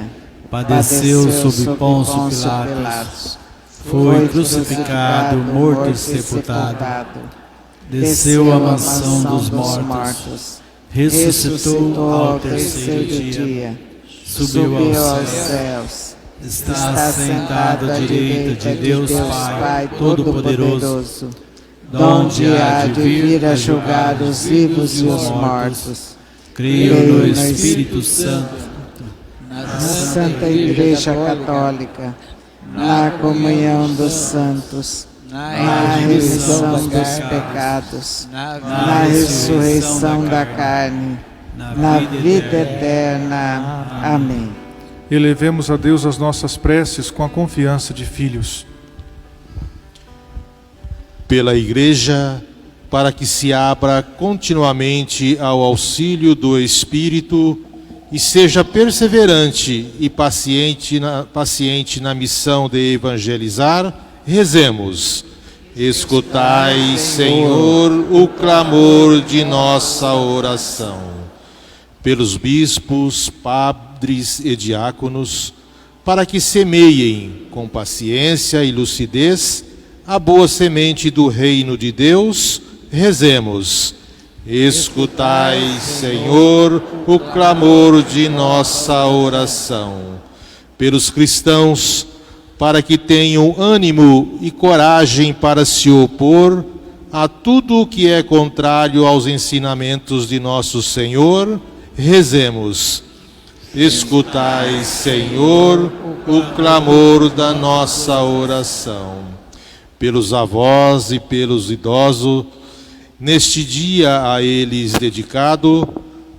padeceu sob Pôncio Pilatos, foi crucificado, morto e sepultado, desceu à mansão dos mortos, ressuscitou ao terceiro dia, subiu aos céus, está sentado à direita de Deus Pai Todo-Poderoso, donde há de vir a julgar os vivos e os mortos. Creio no Espírito Santo, na Santa Igreja Católica, na comunhão dos santos, na remissão dos pecados, na ressurreição da carne, na vida eterna. Amém. Elevemos a Deus as nossas preces com a confiança de filhos. Pela Igreja, para que se abra continuamente ao auxílio do Espírito e seja perseverante e paciente na missão de evangelizar, rezemos. Escutai, Senhor, o clamor de nossa oração. Pelos bispos, padres e diáconos, para que semeiem com paciência e lucidez a boa semente do reino de Deus, rezemos. Escutai, Senhor, o clamor de nossa oração. Pelos cristãos, para que tenham ânimo e coragem para se opor a tudo o que é contrário aos ensinamentos de nosso Senhor, rezemos. Escutai, Senhor, o clamor da nossa oração. Pelos avós e pelos idosos, neste dia a eles dedicado,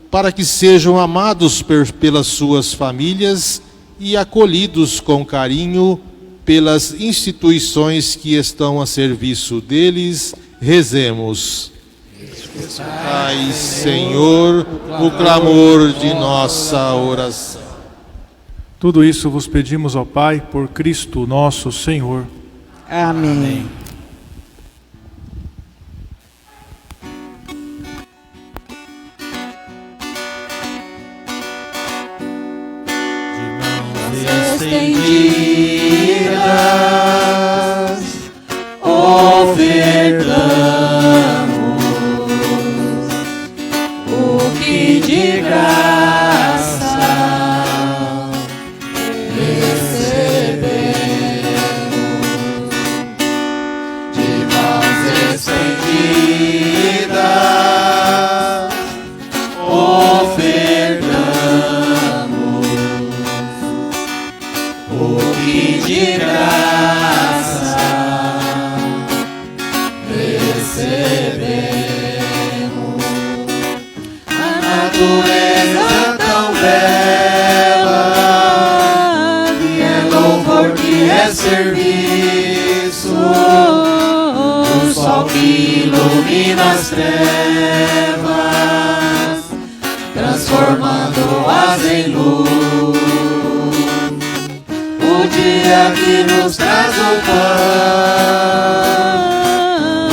para que sejam amados pelas suas famílias e acolhidos com carinho pelas instituições que estão a serviço deles, rezemos. Escutai, Senhor, o clamor de nossa oração. Tudo isso vos pedimos, ó Pai, por Cristo nosso Senhor. Amém. Estendidas, ofertamos o que de graça recebemos, de mãos estendidas, ofertamos o que de graça recebemos. A natureza tão bela, que é louvor, que é serviço, o sol que ilumina as trevas, transformando-as em luz. O dia que nos traz o pão,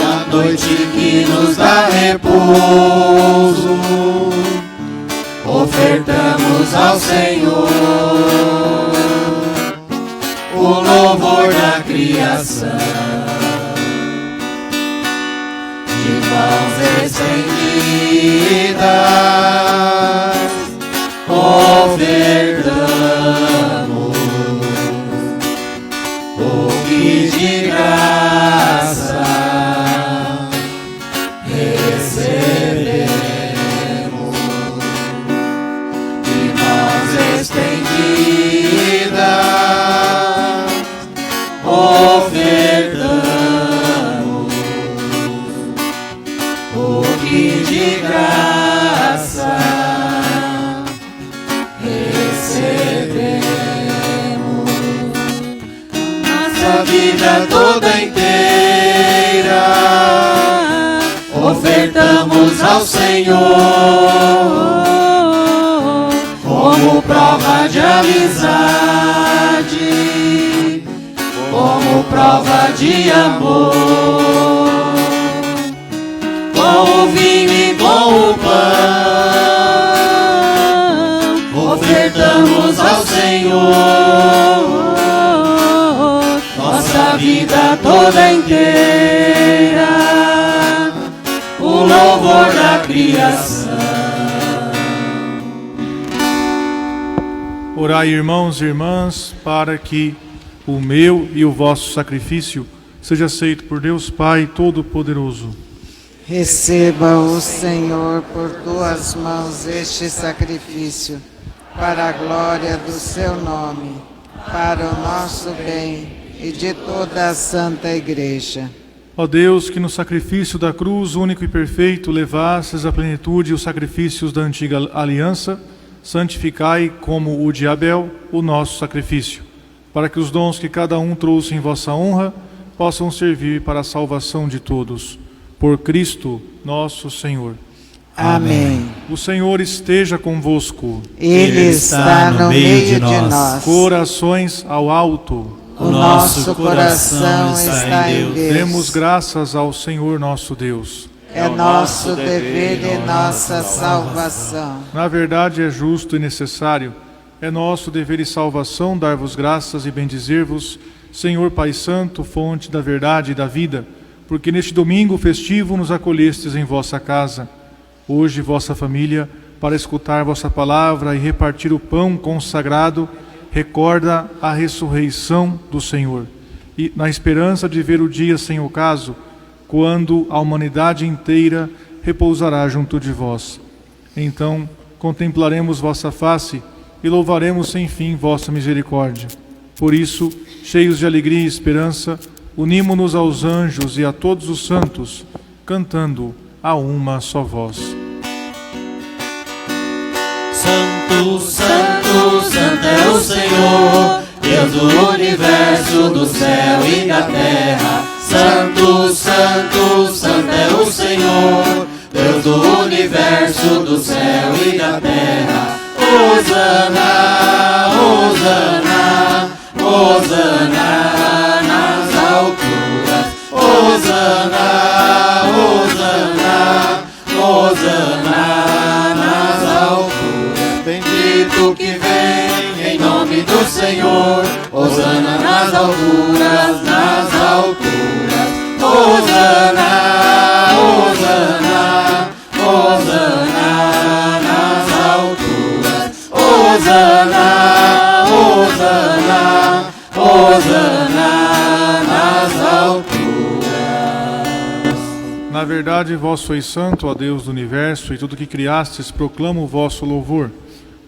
a noite que nos dá repouso, ofertamos ao Senhor o louvor da criação. De mãos estendidas, ofertamos o que de graça recebemos. De mãos estendidas, ofertamos o que de graça recebemos. Nossa vida toda inteira ofertamos ao Senhor, amizade como prova de amor. Com o vinho e com o pão ofertamos ao Senhor nossa vida toda inteira, o louvor da criação. Orai, irmãos e irmãs, para que o meu e o vosso sacrifício seja aceito por Deus Pai Todo-Poderoso. Receba o Senhor por tuas mãos este sacrifício, para a glória do seu nome, para o nosso bem e de toda a Santa Igreja. Ó Deus, que no sacrifício da cruz único e perfeito levastes à plenitude os sacrifícios da antiga aliança, santificai como o de Abel o nosso sacrifício, para que os dons que cada um trouxe em vossa honra possam servir para a salvação de todos. Por Cristo nosso Senhor. Amém. O Senhor esteja convosco. Ele está no meio de nós. Corações ao alto. O nosso coração está em Deus. Demos graças ao Senhor nosso Deus. É nosso dever e nossa salvação. Na verdade é justo e necessário, é nosso dever e salvação dar-vos graças e bendizer-vos, Senhor Pai Santo, fonte da verdade e da vida, porque neste domingo festivo nos acolhestes em vossa casa. Hoje vossa família, para escutar vossa palavra e repartir o pão consagrado, recorda a ressurreição do Senhor, e na esperança de ver o dia sem ocaso, quando a humanidade inteira repousará junto de vós. Então contemplaremos vossa face e louvaremos sem fim vossa misericórdia. Por isso, cheios de alegria e esperança, unimo-nos aos anjos e a todos os santos, cantando a uma só voz. Santo, Santo, Santo é o Senhor, Deus do universo, do céu e da terra. Santo, Santo, Santo é o Senhor, Deus do universo, do céu e da terra. Hosana, Hosana, Hosana nas alturas. Hosana, Hosana, Hosana nas alturas. Bendito que vem em nome do Senhor. Hosana nas alturas, nas alturas. Hosana, Hosana, Hosana nas alturas. Hosana, Hosana, Hosana nas alturas. Na verdade, vós sois santo, ó Deus do universo, e tudo que criastes proclama o vosso louvor,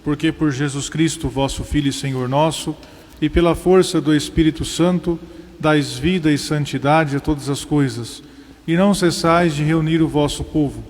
porque por Jesus Cristo, vosso Filho e Senhor nosso, e pela força do Espírito Santo, dais vida e santidade a todas as coisas, e não cessais de reunir o vosso povo,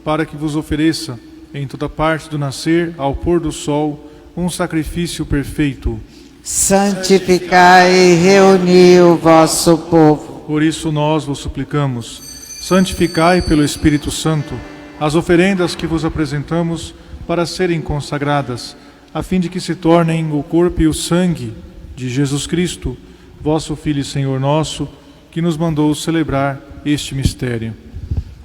para que vos ofereça, em toda parte do nascer ao pôr do sol, um sacrifício perfeito. Santificai e reuni o vosso povo. Por isso nós vos suplicamos, santificai pelo Espírito Santo as oferendas que vos apresentamos para serem consagradas, a fim de que se tornem o corpo e o sangue de Jesus Cristo, vosso Filho e Senhor nosso, que nos mandou celebrar este mistério.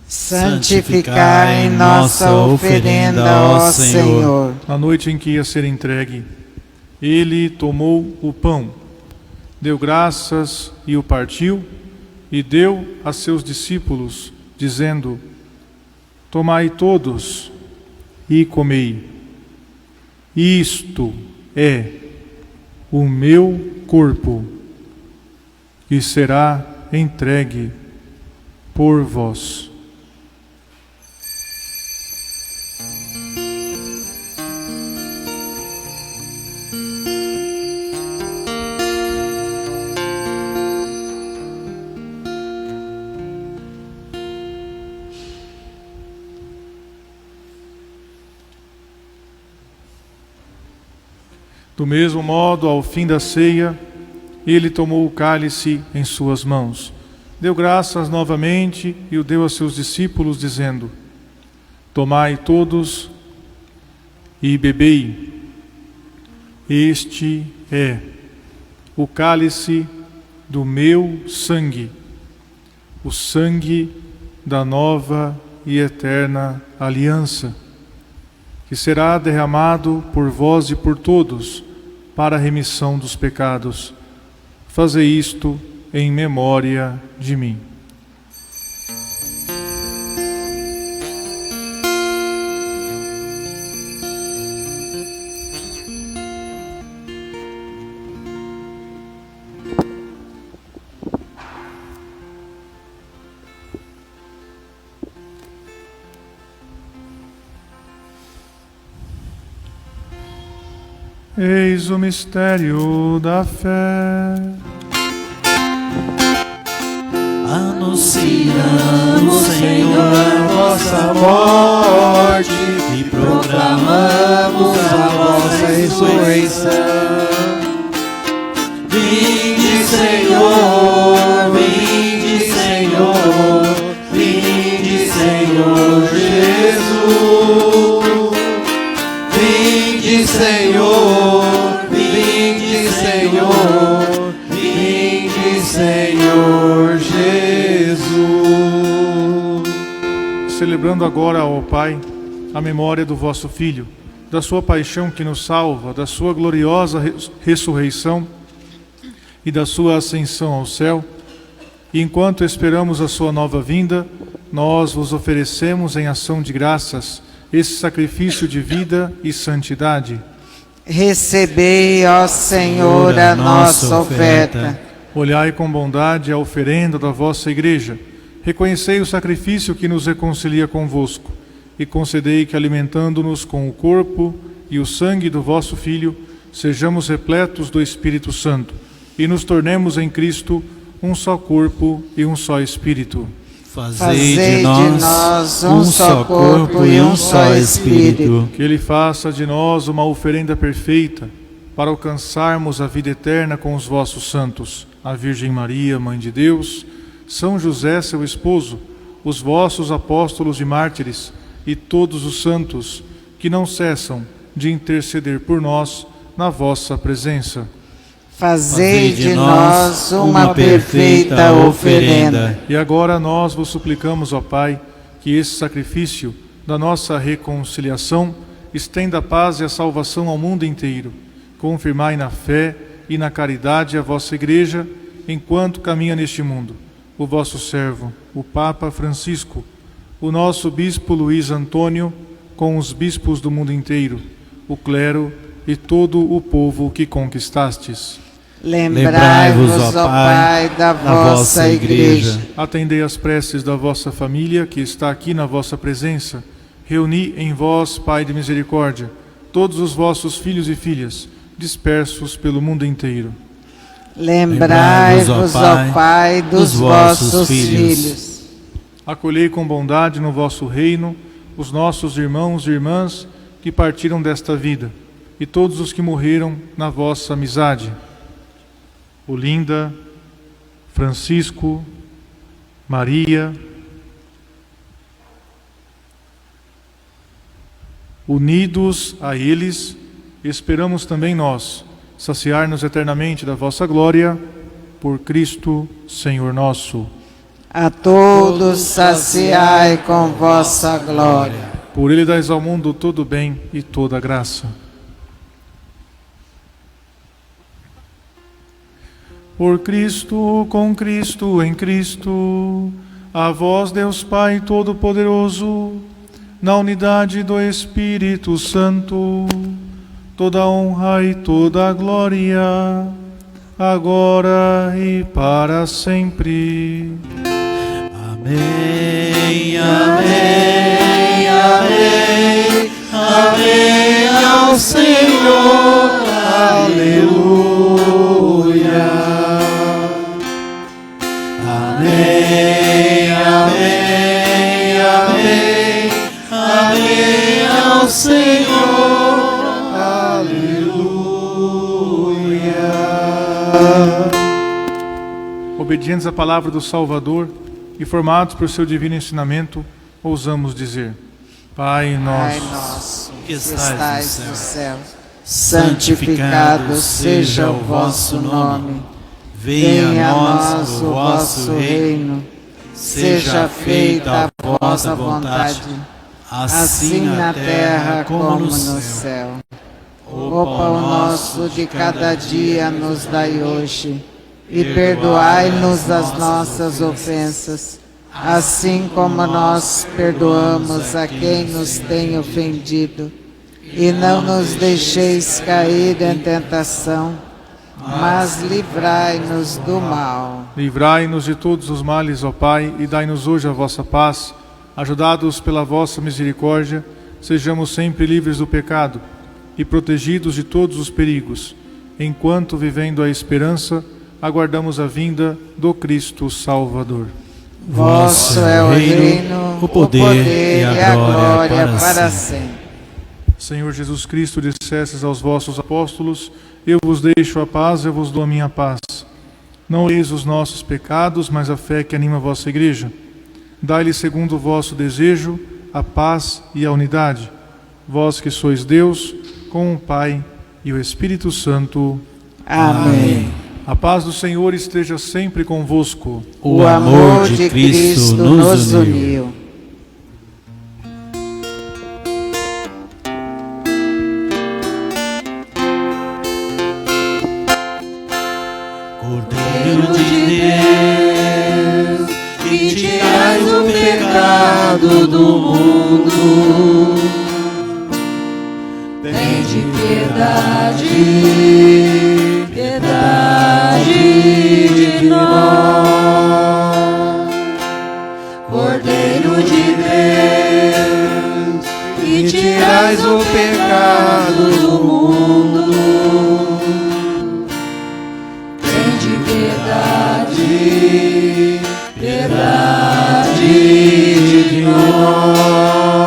Santificai nossa oferenda, ó Senhor. Na noite em que ia ser entregue, ele tomou o pão, deu graças e o partiu, e deu a seus discípulos, dizendo: tomai todos e comei. Isto é o meu corpo, que será entregue por vós. Do mesmo modo, ao fim da ceia, ele tomou o cálice em suas mãos, deu graças novamente e o deu a seus discípulos, dizendo: tomai todos e bebei. Este é o cálice do meu sangue, o sangue da nova e eterna aliança, que será derramado por vós e por todos para a remissão dos pecados. Fazei isto em memória de mim. Eis o mistério da fé. Anunciamos, Senhor, a vossa morte e proclamamos a vossa ressurreição. Vinde, Senhor, vinde, Senhor, vinde, Senhor Jesus. Vinde, Senhor, vinde, Senhor, vinde, Senhor Jesus. Celebrando agora, ó Pai, a memória do vosso Filho, da sua paixão que nos salva, da sua gloriosa ressurreição e da sua ascensão ao céu, e enquanto esperamos a sua nova vinda, nós vos oferecemos em ação de graças esse sacrifício de vida e santidade. Recebei, ó Senhor, a nossa oferta. Olhai com bondade a oferenda da vossa Igreja. Reconhecei o sacrifício que nos reconcilia convosco e concedei que, alimentando-nos com o corpo e o sangue do vosso Filho, sejamos repletos do Espírito Santo e nos tornemos em Cristo um só corpo e um só Espírito. Fazei de nós um só corpo e um só Espírito. Que Ele faça de nós uma oferenda perfeita para alcançarmos a vida eterna com os vossos santos, a Virgem Maria, Mãe de Deus, São José, seu esposo, os vossos apóstolos e mártires e todos os santos que não cessam de interceder por nós na vossa presença. Fazei de nós uma perfeita oferenda. E agora nós vos suplicamos, ó Pai, que esse sacrifício da nossa reconciliação estenda a paz e a salvação ao mundo inteiro. Confirmai na fé e na caridade a vossa Igreja, enquanto caminha neste mundo. O vosso servo, o Papa Francisco, o nosso Bispo Luís Antônio, com os bispos do mundo inteiro, o clero e todo o povo que conquistastes. Lembrai-vos, ó Pai, da vossa Igreja. Atendei as preces da vossa família, que está aqui na vossa presença. Reuni em vós, Pai de misericórdia, todos os vossos filhos e filhas, dispersos pelo mundo inteiro. Lembrai-vos, ó Pai, dos vossos filhos. Acolhei com bondade no vosso reino os nossos irmãos e irmãs que partiram desta vida, e todos os que morreram na vossa amizade. Olinda, Francisco, Maria, unidos a eles, esperamos também nós saciar-nos eternamente da vossa glória, por Cristo, Senhor nosso. A todos saciai com vossa glória. Por Ele dais ao mundo todo o bem e toda a graça. Por Cristo, com Cristo, em Cristo, a vós, Deus Pai Todo-Poderoso, na unidade do Espírito Santo, toda a honra e toda a glória, agora e para sempre. Amém, amém, amém, amém ao Senhor, aleluia. Amém, amém, amém, amém ao Senhor, aleluia. Obedientes à palavra do Salvador e formados por seu divino ensinamento, ousamos dizer: Pai nosso, que estais no céu, santificado seja o vosso nome. Venha a nós o vosso reino. Seja feita a vossa vontade, assim na terra como no céu. O pão nosso de cada dia nos dai hoje, e perdoai-nos as nossas ofensas, assim como nós perdoamos a quem nos tem ofendido. E não nos deixeis cair em tentação, mas livrai-nos do mal. Livrai-nos de todos os males, ó Pai, e dai-nos hoje a vossa paz. Ajudados pela vossa misericórdia, sejamos sempre livres do pecado e protegidos de todos os perigos, enquanto, vivendo a esperança, aguardamos a vinda do Cristo Salvador. Vosso é o reino, o poder e a glória para sempre. Senhor Jesus Cristo, dissestes aos vossos apóstolos: eu vos deixo a paz, eu vos dou a minha paz. Não olheis os nossos pecados, mas a fé que anima a vossa igreja. Dai-lhe, segundo o vosso desejo, a paz e a unidade. Vós que sois Deus, com o Pai e o Espírito Santo. Amém. A paz do Senhor esteja sempre convosco. O amor de Cristo nos uniu. Cordeiro de Deus, que tirais o pecado do mundo, tende piedade, piedade de nós. Cordeiro de Deus, que tirais o pecado do mundo, piedade, piedade de nós.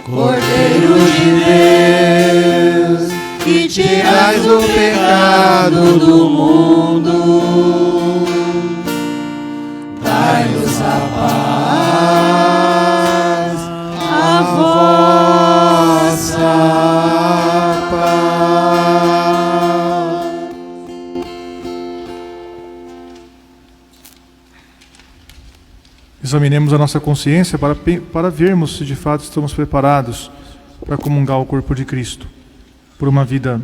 Cordeiro de Deus, que tirais o pecado do mundo, dai-nos a paz, a vossa paz. Examinemos a nossa consciência para vermos se de fato estamos preparados para comungar o corpo de Cristo, por uma vida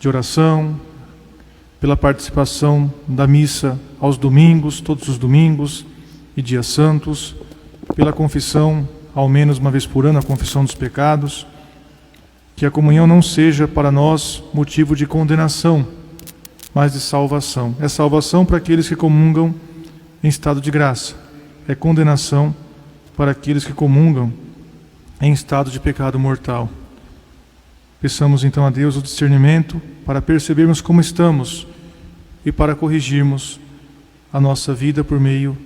de oração, pela participação da missa aos domingos, todos os domingos e dias santos, pela confissão, ao menos uma vez por ano, a confissão dos pecados. Que a comunhão não seja para nós motivo de condenação, mas de salvação. É salvação para aqueles que comungam em estado de graça. É condenação para aqueles que comungam em estado de pecado mortal. Peçamos então a Deus o discernimento para percebermos como estamos e para corrigirmos a nossa vida por meio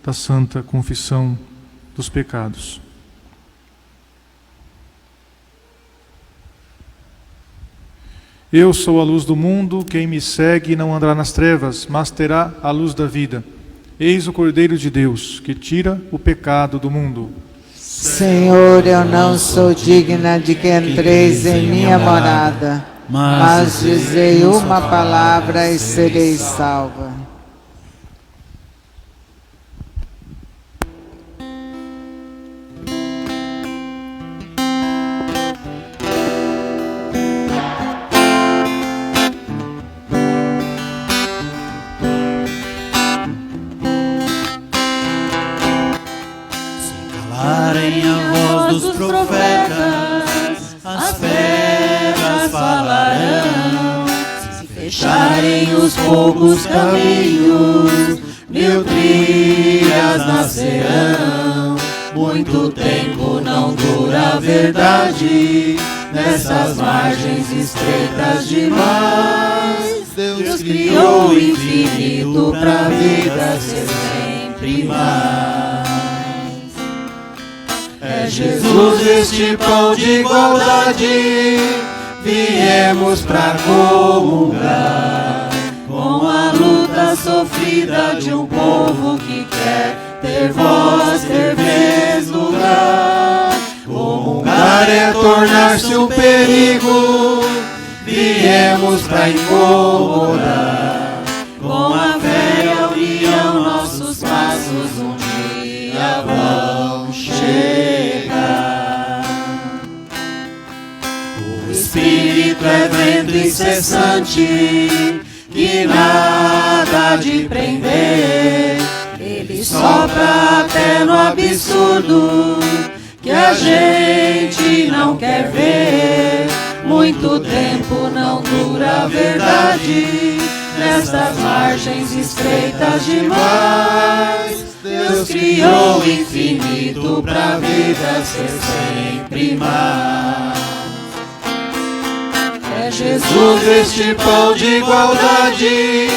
da santa confissão dos pecados. Eu sou a luz do mundo, quem me segue não andará nas trevas, mas terá a luz da vida. Eis o Cordeiro de Deus, que tira o pecado do mundo. Senhor, eu não sou digna de que entreis em minha morada, mas dizei uma palavra e serei salva. Fecharem os fogos caminhos, mil trilhas nascerão. Muito tempo não dura a verdade, nessas margens estreitas demais. Deus criou o infinito pra vida ser sempre mais. É Jesus este pão de igualdade, viemos pra comungar com a luta sofrida de um povo que quer ter voz, ter vez, lugar. Comungar lugar é tornar-se um perigo, viemos pra incomodar. Com a fé e a união, nossos passos um dia vão chegar. O Espírito é vento incessante, que nada de prender. Ele sopra até no absurdo, que a gente não quer ver. Muito tempo não dura a verdade, nestas margens estreitas demais. Deus criou o infinito pra vida ser sempre mais. É Jesus este pão de igualdade,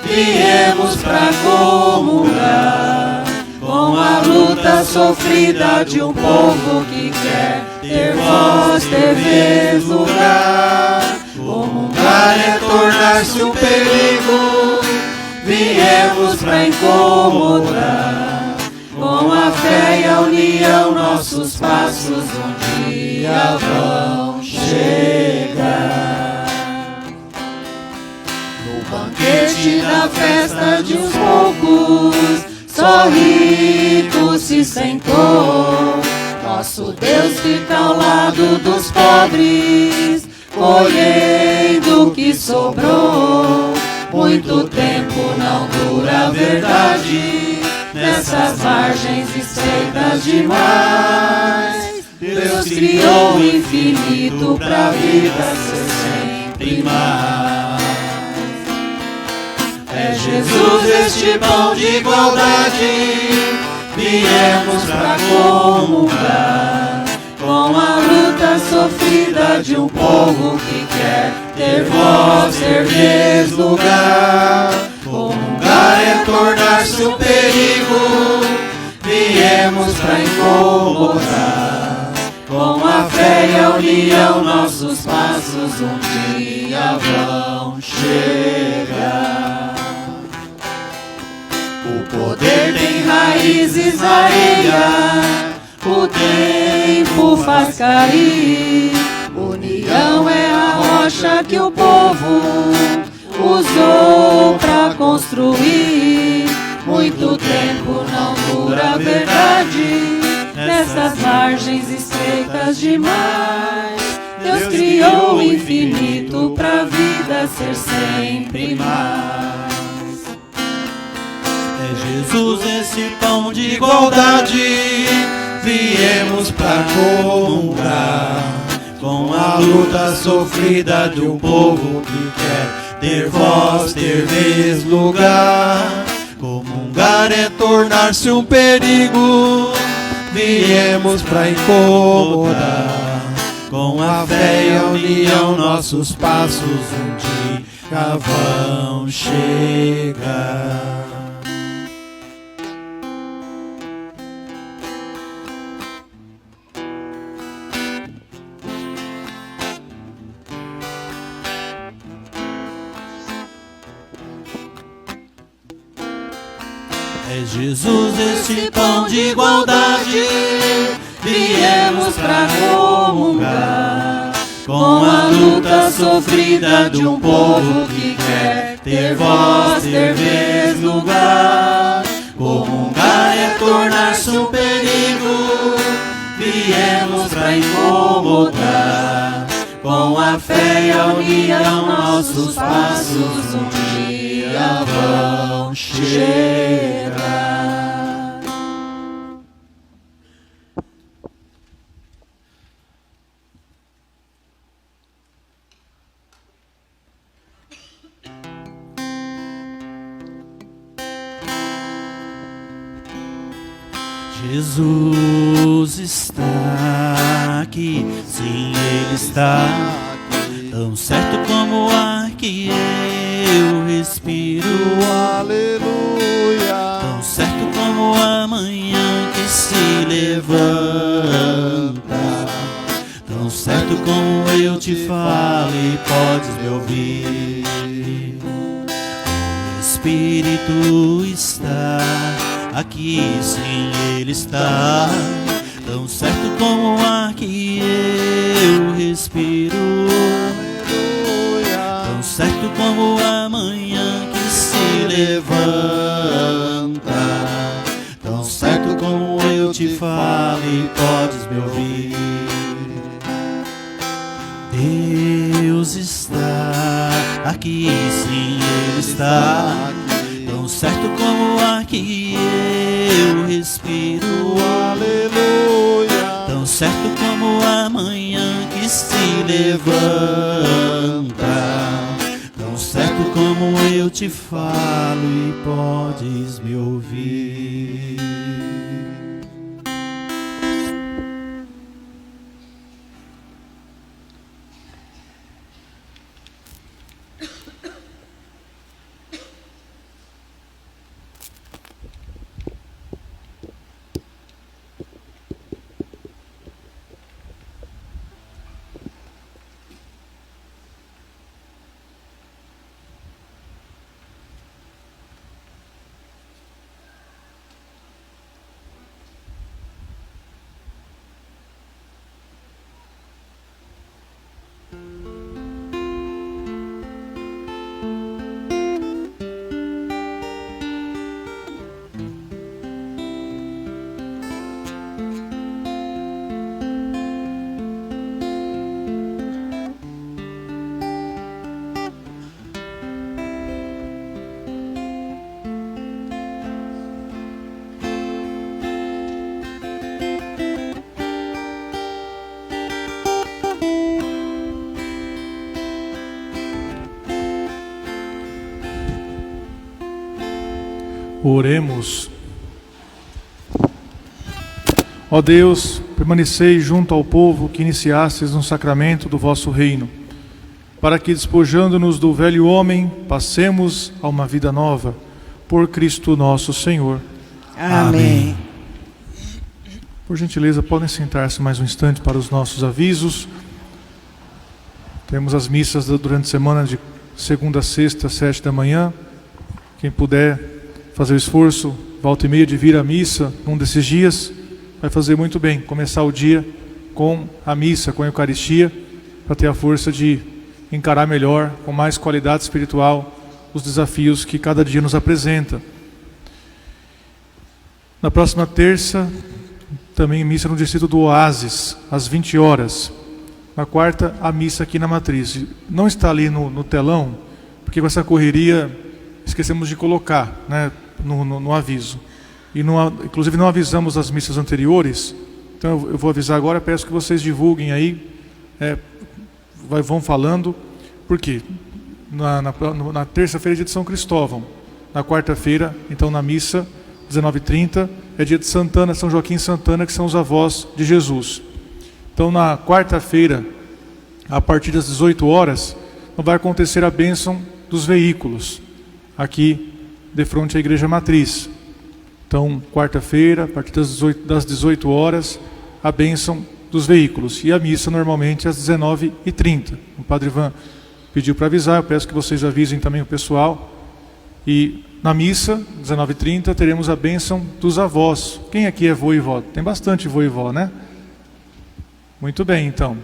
viemos pra comungar com a luta sofrida de um povo que quer ter voz, ter vez, lugar. Comungar é tornar-se um perigo, viemos pra incomodar. Com a fé e a união, nossos passos um dia vão chegar. No banquete da festa de uns poucos, só rico se sentou. Nosso Deus fica ao lado dos pobres, colhendo o que sobrou. Muito tempo não dura a verdade, nessas margens estreitas demais. Deus criou o infinito pra vida ser sempre mais. É Jesus este pão de igualdade, viemos pra comungar com a luta sofrida de um povo que quer ter voz, ter vez, lugar. Comungar é tornar-se um perigo, viemos pra incomodar. Com a fé e a união, nossos passos um dia vão chegar. O poder tem raízes na areia, o tempo faz cair. União é a rocha que o povo usou pra construir. Muito tempo não dura a verdade, nessas margens estreitas demais. Deus criou o infinito pra vida ser sempre mais. É Jesus esse pão de igualdade, viemos pra comungar com a luta sofrida de um povo que quer ter voz, ter vez, lugar. Comungar é tornar-se um perigo, viemos pra incomodar. Com a fé e a união, nossos passos um dia vão chegar. É Jesus este pão de igualdade, viemos pra comungar com a luta sofrida de um povo que quer ter voz, ter vez, lugar. Comungar é tornar-se um perigo, viemos pra incomodar. Com a fé e a união, nossos passos um dia vão chegar. Jesus está aqui, sim, Ele está tão certo como o ar que eu respiro, aleluia. Tão certo como a manhã que se levanta, tão certo como eu te falo e podes me ouvir. O Espírito está aqui, sim, Ele está tão certo como o ar que eu respiro, tão certo como a manhã que se levanta, tão certo como eu te falo e podes me ouvir. Deus está aqui, sim, Ele está, tão certo como o ar que eu respiro, aleluia, tão certo como a manhã que se levanta, tão certo como eu te falo e podes me ouvir. Oremos. Ó Deus, permanecei junto ao povo que iniciastes no sacramento do vosso reino, para que, despojando-nos do velho homem, passemos a uma vida nova, por Cristo nosso Senhor. Amém. Por gentileza, podem sentar-se mais um instante para os nossos avisos. Temos as missas durante a semana de segunda a sexta, 7 da manhã. Quem puder fazer o esforço, volta e meia, de vir à missa num desses dias, vai fazer muito bem. Começar o dia com a missa, com a Eucaristia, para ter a força de encarar melhor, com mais qualidade espiritual, os desafios que cada dia nos apresenta. Na próxima terça, também missa no distrito do Oásis, às 20 horas. Na quarta, a missa aqui na Matriz. Não está ali no telão, porque com essa correria esquecemos de colocar, né, no aviso. E inclusive não avisamos as missas anteriores, então eu vou avisar agora, peço que vocês divulguem aí, vão falando, porque na terça-feira é dia de São Cristóvão, na quarta-feira, então na missa, 19h30, é dia de Santana, São Joaquim e Santana, que são os avós de Jesus. Então na quarta-feira, a partir das 18 horas, vai acontecer a bênção dos veículos, aqui de frente à Igreja Matriz. Então, quarta-feira, a partir das 18 horas, a bênção dos veículos. E a missa normalmente às 19h30. O Padre Ivan pediu para avisar, eu peço que vocês avisem também o pessoal. E na missa, 19h30, teremos a bênção dos avós. Quem aqui é vô e vó? Tem bastante vô e vó, né? Muito bem, então.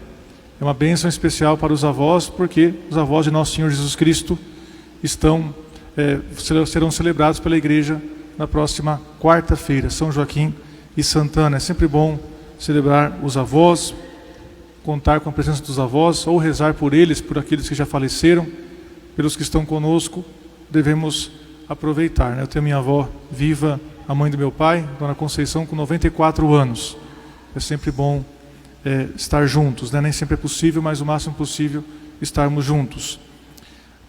É uma bênção especial para os avós, porque os avós de Nosso Senhor Jesus Cristo serão celebrados pela Igreja na próxima quarta-feira, São Joaquim e Santana. É sempre bom celebrar os avós, contar com a presença dos avós, ou rezar por eles, por aqueles que já faleceram, pelos que estão conosco, devemos aproveitar, né? Eu tenho minha avó viva, a mãe do meu pai, Dona Conceição, com 94 anos. É sempre bom estar juntos, né? Nem sempre é possível, mas o máximo possível estarmos juntos.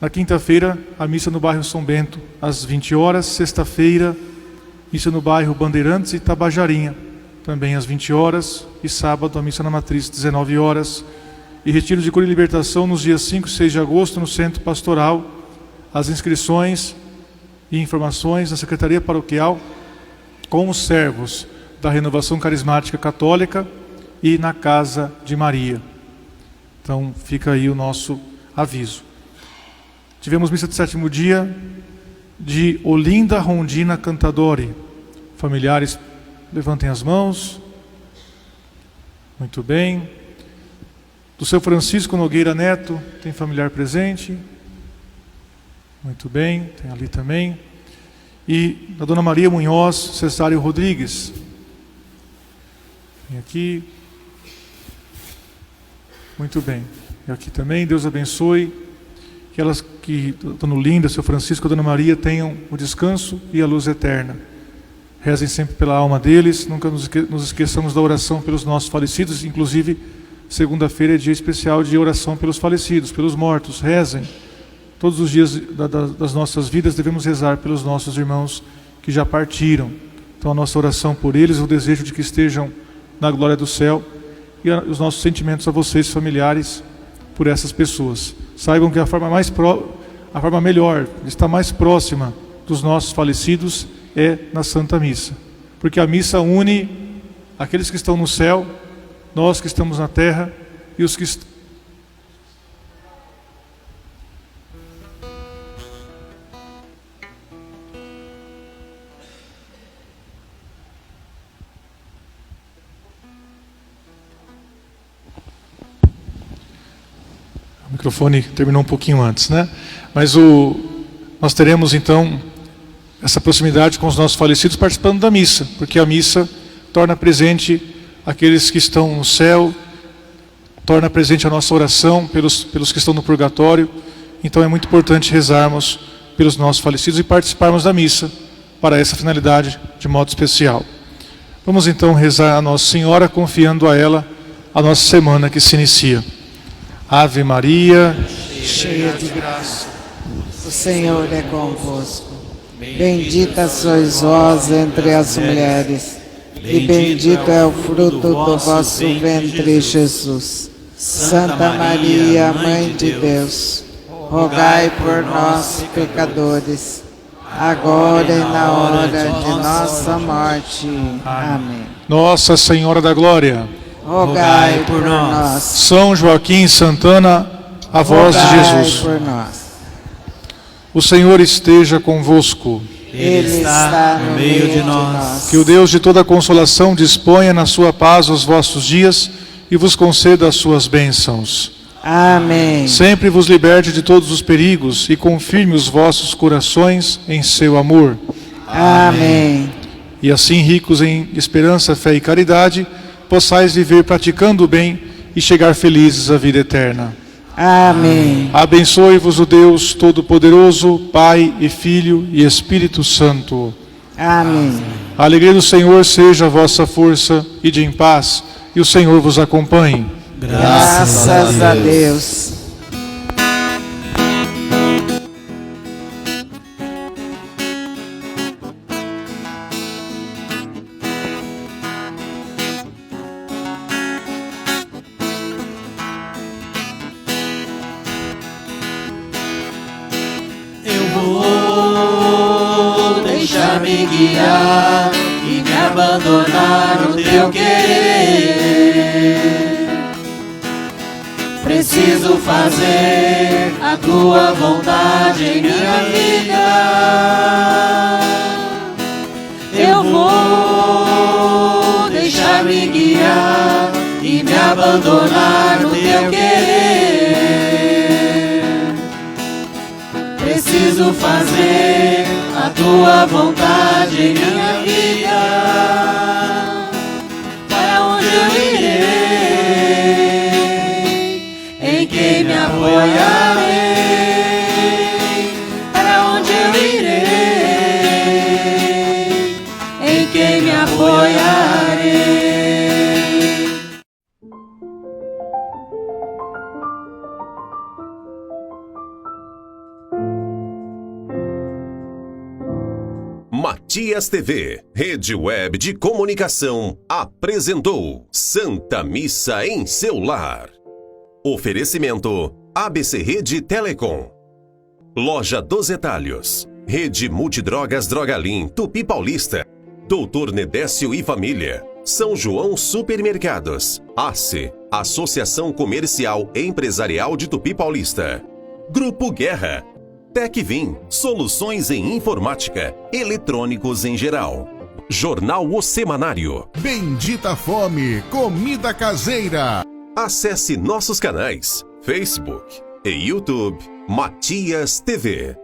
Na quinta-feira, a missa no bairro São Bento, às 20 horas. Sexta-feira, missa no bairro Bandeirantes e Tabajarinha, também às 20 horas. E sábado, a missa na Matriz, 19 horas. E retiro de cura e libertação nos dias 5 e 6 de agosto, no Centro Pastoral. As inscrições e informações na Secretaria Paroquial com os servos da Renovação Carismática Católica e na Casa de Maria. Então, fica aí o nosso aviso. Tivemos missa de sétimo dia de Olinda Rondina Cantadori. Familiares, levantem as mãos. Muito bem. Do seu Francisco Nogueira Neto, tem familiar presente? Muito bem, tem ali também. E da Dona Maria Munhoz Cesário Rodrigues. Tem aqui. Muito bem. E aqui também, Deus abençoe. Que elas que, Dona Linda, seu Francisco e Dona Maria, tenham o descanso e a luz eterna. Rezem sempre pela alma deles. Nunca nos esqueçamos da oração pelos nossos falecidos. Inclusive, segunda-feira é dia especial de oração pelos falecidos, pelos mortos. Rezem. Todos os dias das nossas vidas devemos rezar pelos nossos irmãos que já partiram. Então a nossa oração por eles, o desejo de que estejam na glória do céu e os nossos sentimentos a vocês, familiares, por essas pessoas. Saibam que a forma melhor, está mais próxima dos nossos falecidos é na Santa Missa. Porque a missa une aqueles que estão no céu, nós que estamos na terra e os que O microfone terminou um pouquinho antes, né? Mas nós teremos então essa proximidade com os nossos falecidos participando da missa, porque a missa torna presente aqueles que estão no céu, torna presente a nossa oração pelos que estão no purgatório. Então é muito importante rezarmos pelos nossos falecidos e participarmos da missa para essa finalidade de modo especial. Vamos então rezar a Nossa Senhora, confiando a ela a nossa semana que se inicia. Ave Maria, cheia de graça, o Senhor é convosco. Bendita sois vós entre as mulheres, e bendito é o fruto do vosso ventre, Jesus. Santa Maria, Mãe de Deus, rogai por nós, pecadores, agora e na hora de nossa morte. Amém. Nossa Senhora da Glória, rogai por nós. São Joaquim Santana, a voz de Jesus. Por nós. O Senhor esteja convosco. Ele está no meio de nós. Que o Deus de toda consolação disponha na sua paz os vossos dias e vos conceda as suas bênçãos. Amém. Sempre vos liberte de todos os perigos e confirme os vossos corações em seu amor. Amém. E assim, ricos em esperança, fé e caridade, possais viver praticando o bem e chegar felizes à vida eterna. Amém. Abençoe-vos o Deus Todo-Poderoso, Pai e Filho e Espírito Santo. Amém. A alegria do Senhor seja a vossa força, ide em paz, e o Senhor vos acompanhe. Graças a Deus. Me guiar e me abandonar no teu querer. Preciso fazer a tua vontade em minha vida. Eu vou deixar-me guiar e me abandonar no teu querer. Preciso fazer a tua vontade em minha vida. Para onde eu irei? Em quem me apoiarei? Para onde eu irei? Em quem me apoiarei? Matias TV, rede web de comunicação, apresentou Santa Missa em seu lar. Oferecimento ABC Rede Telecom, Loja dos Retalhos, Rede Multidrogas Drogalim Tupi Paulista, Doutor Nedécio e Família, São João Supermercados, ACE, Associação Comercial e Empresarial de Tupi Paulista, Grupo Guerra, Tecvim, soluções em informática, eletrônicos em geral. Jornal O Semanário. Bendita Fome, comida caseira. Acesse nossos canais Facebook e YouTube Matias TV.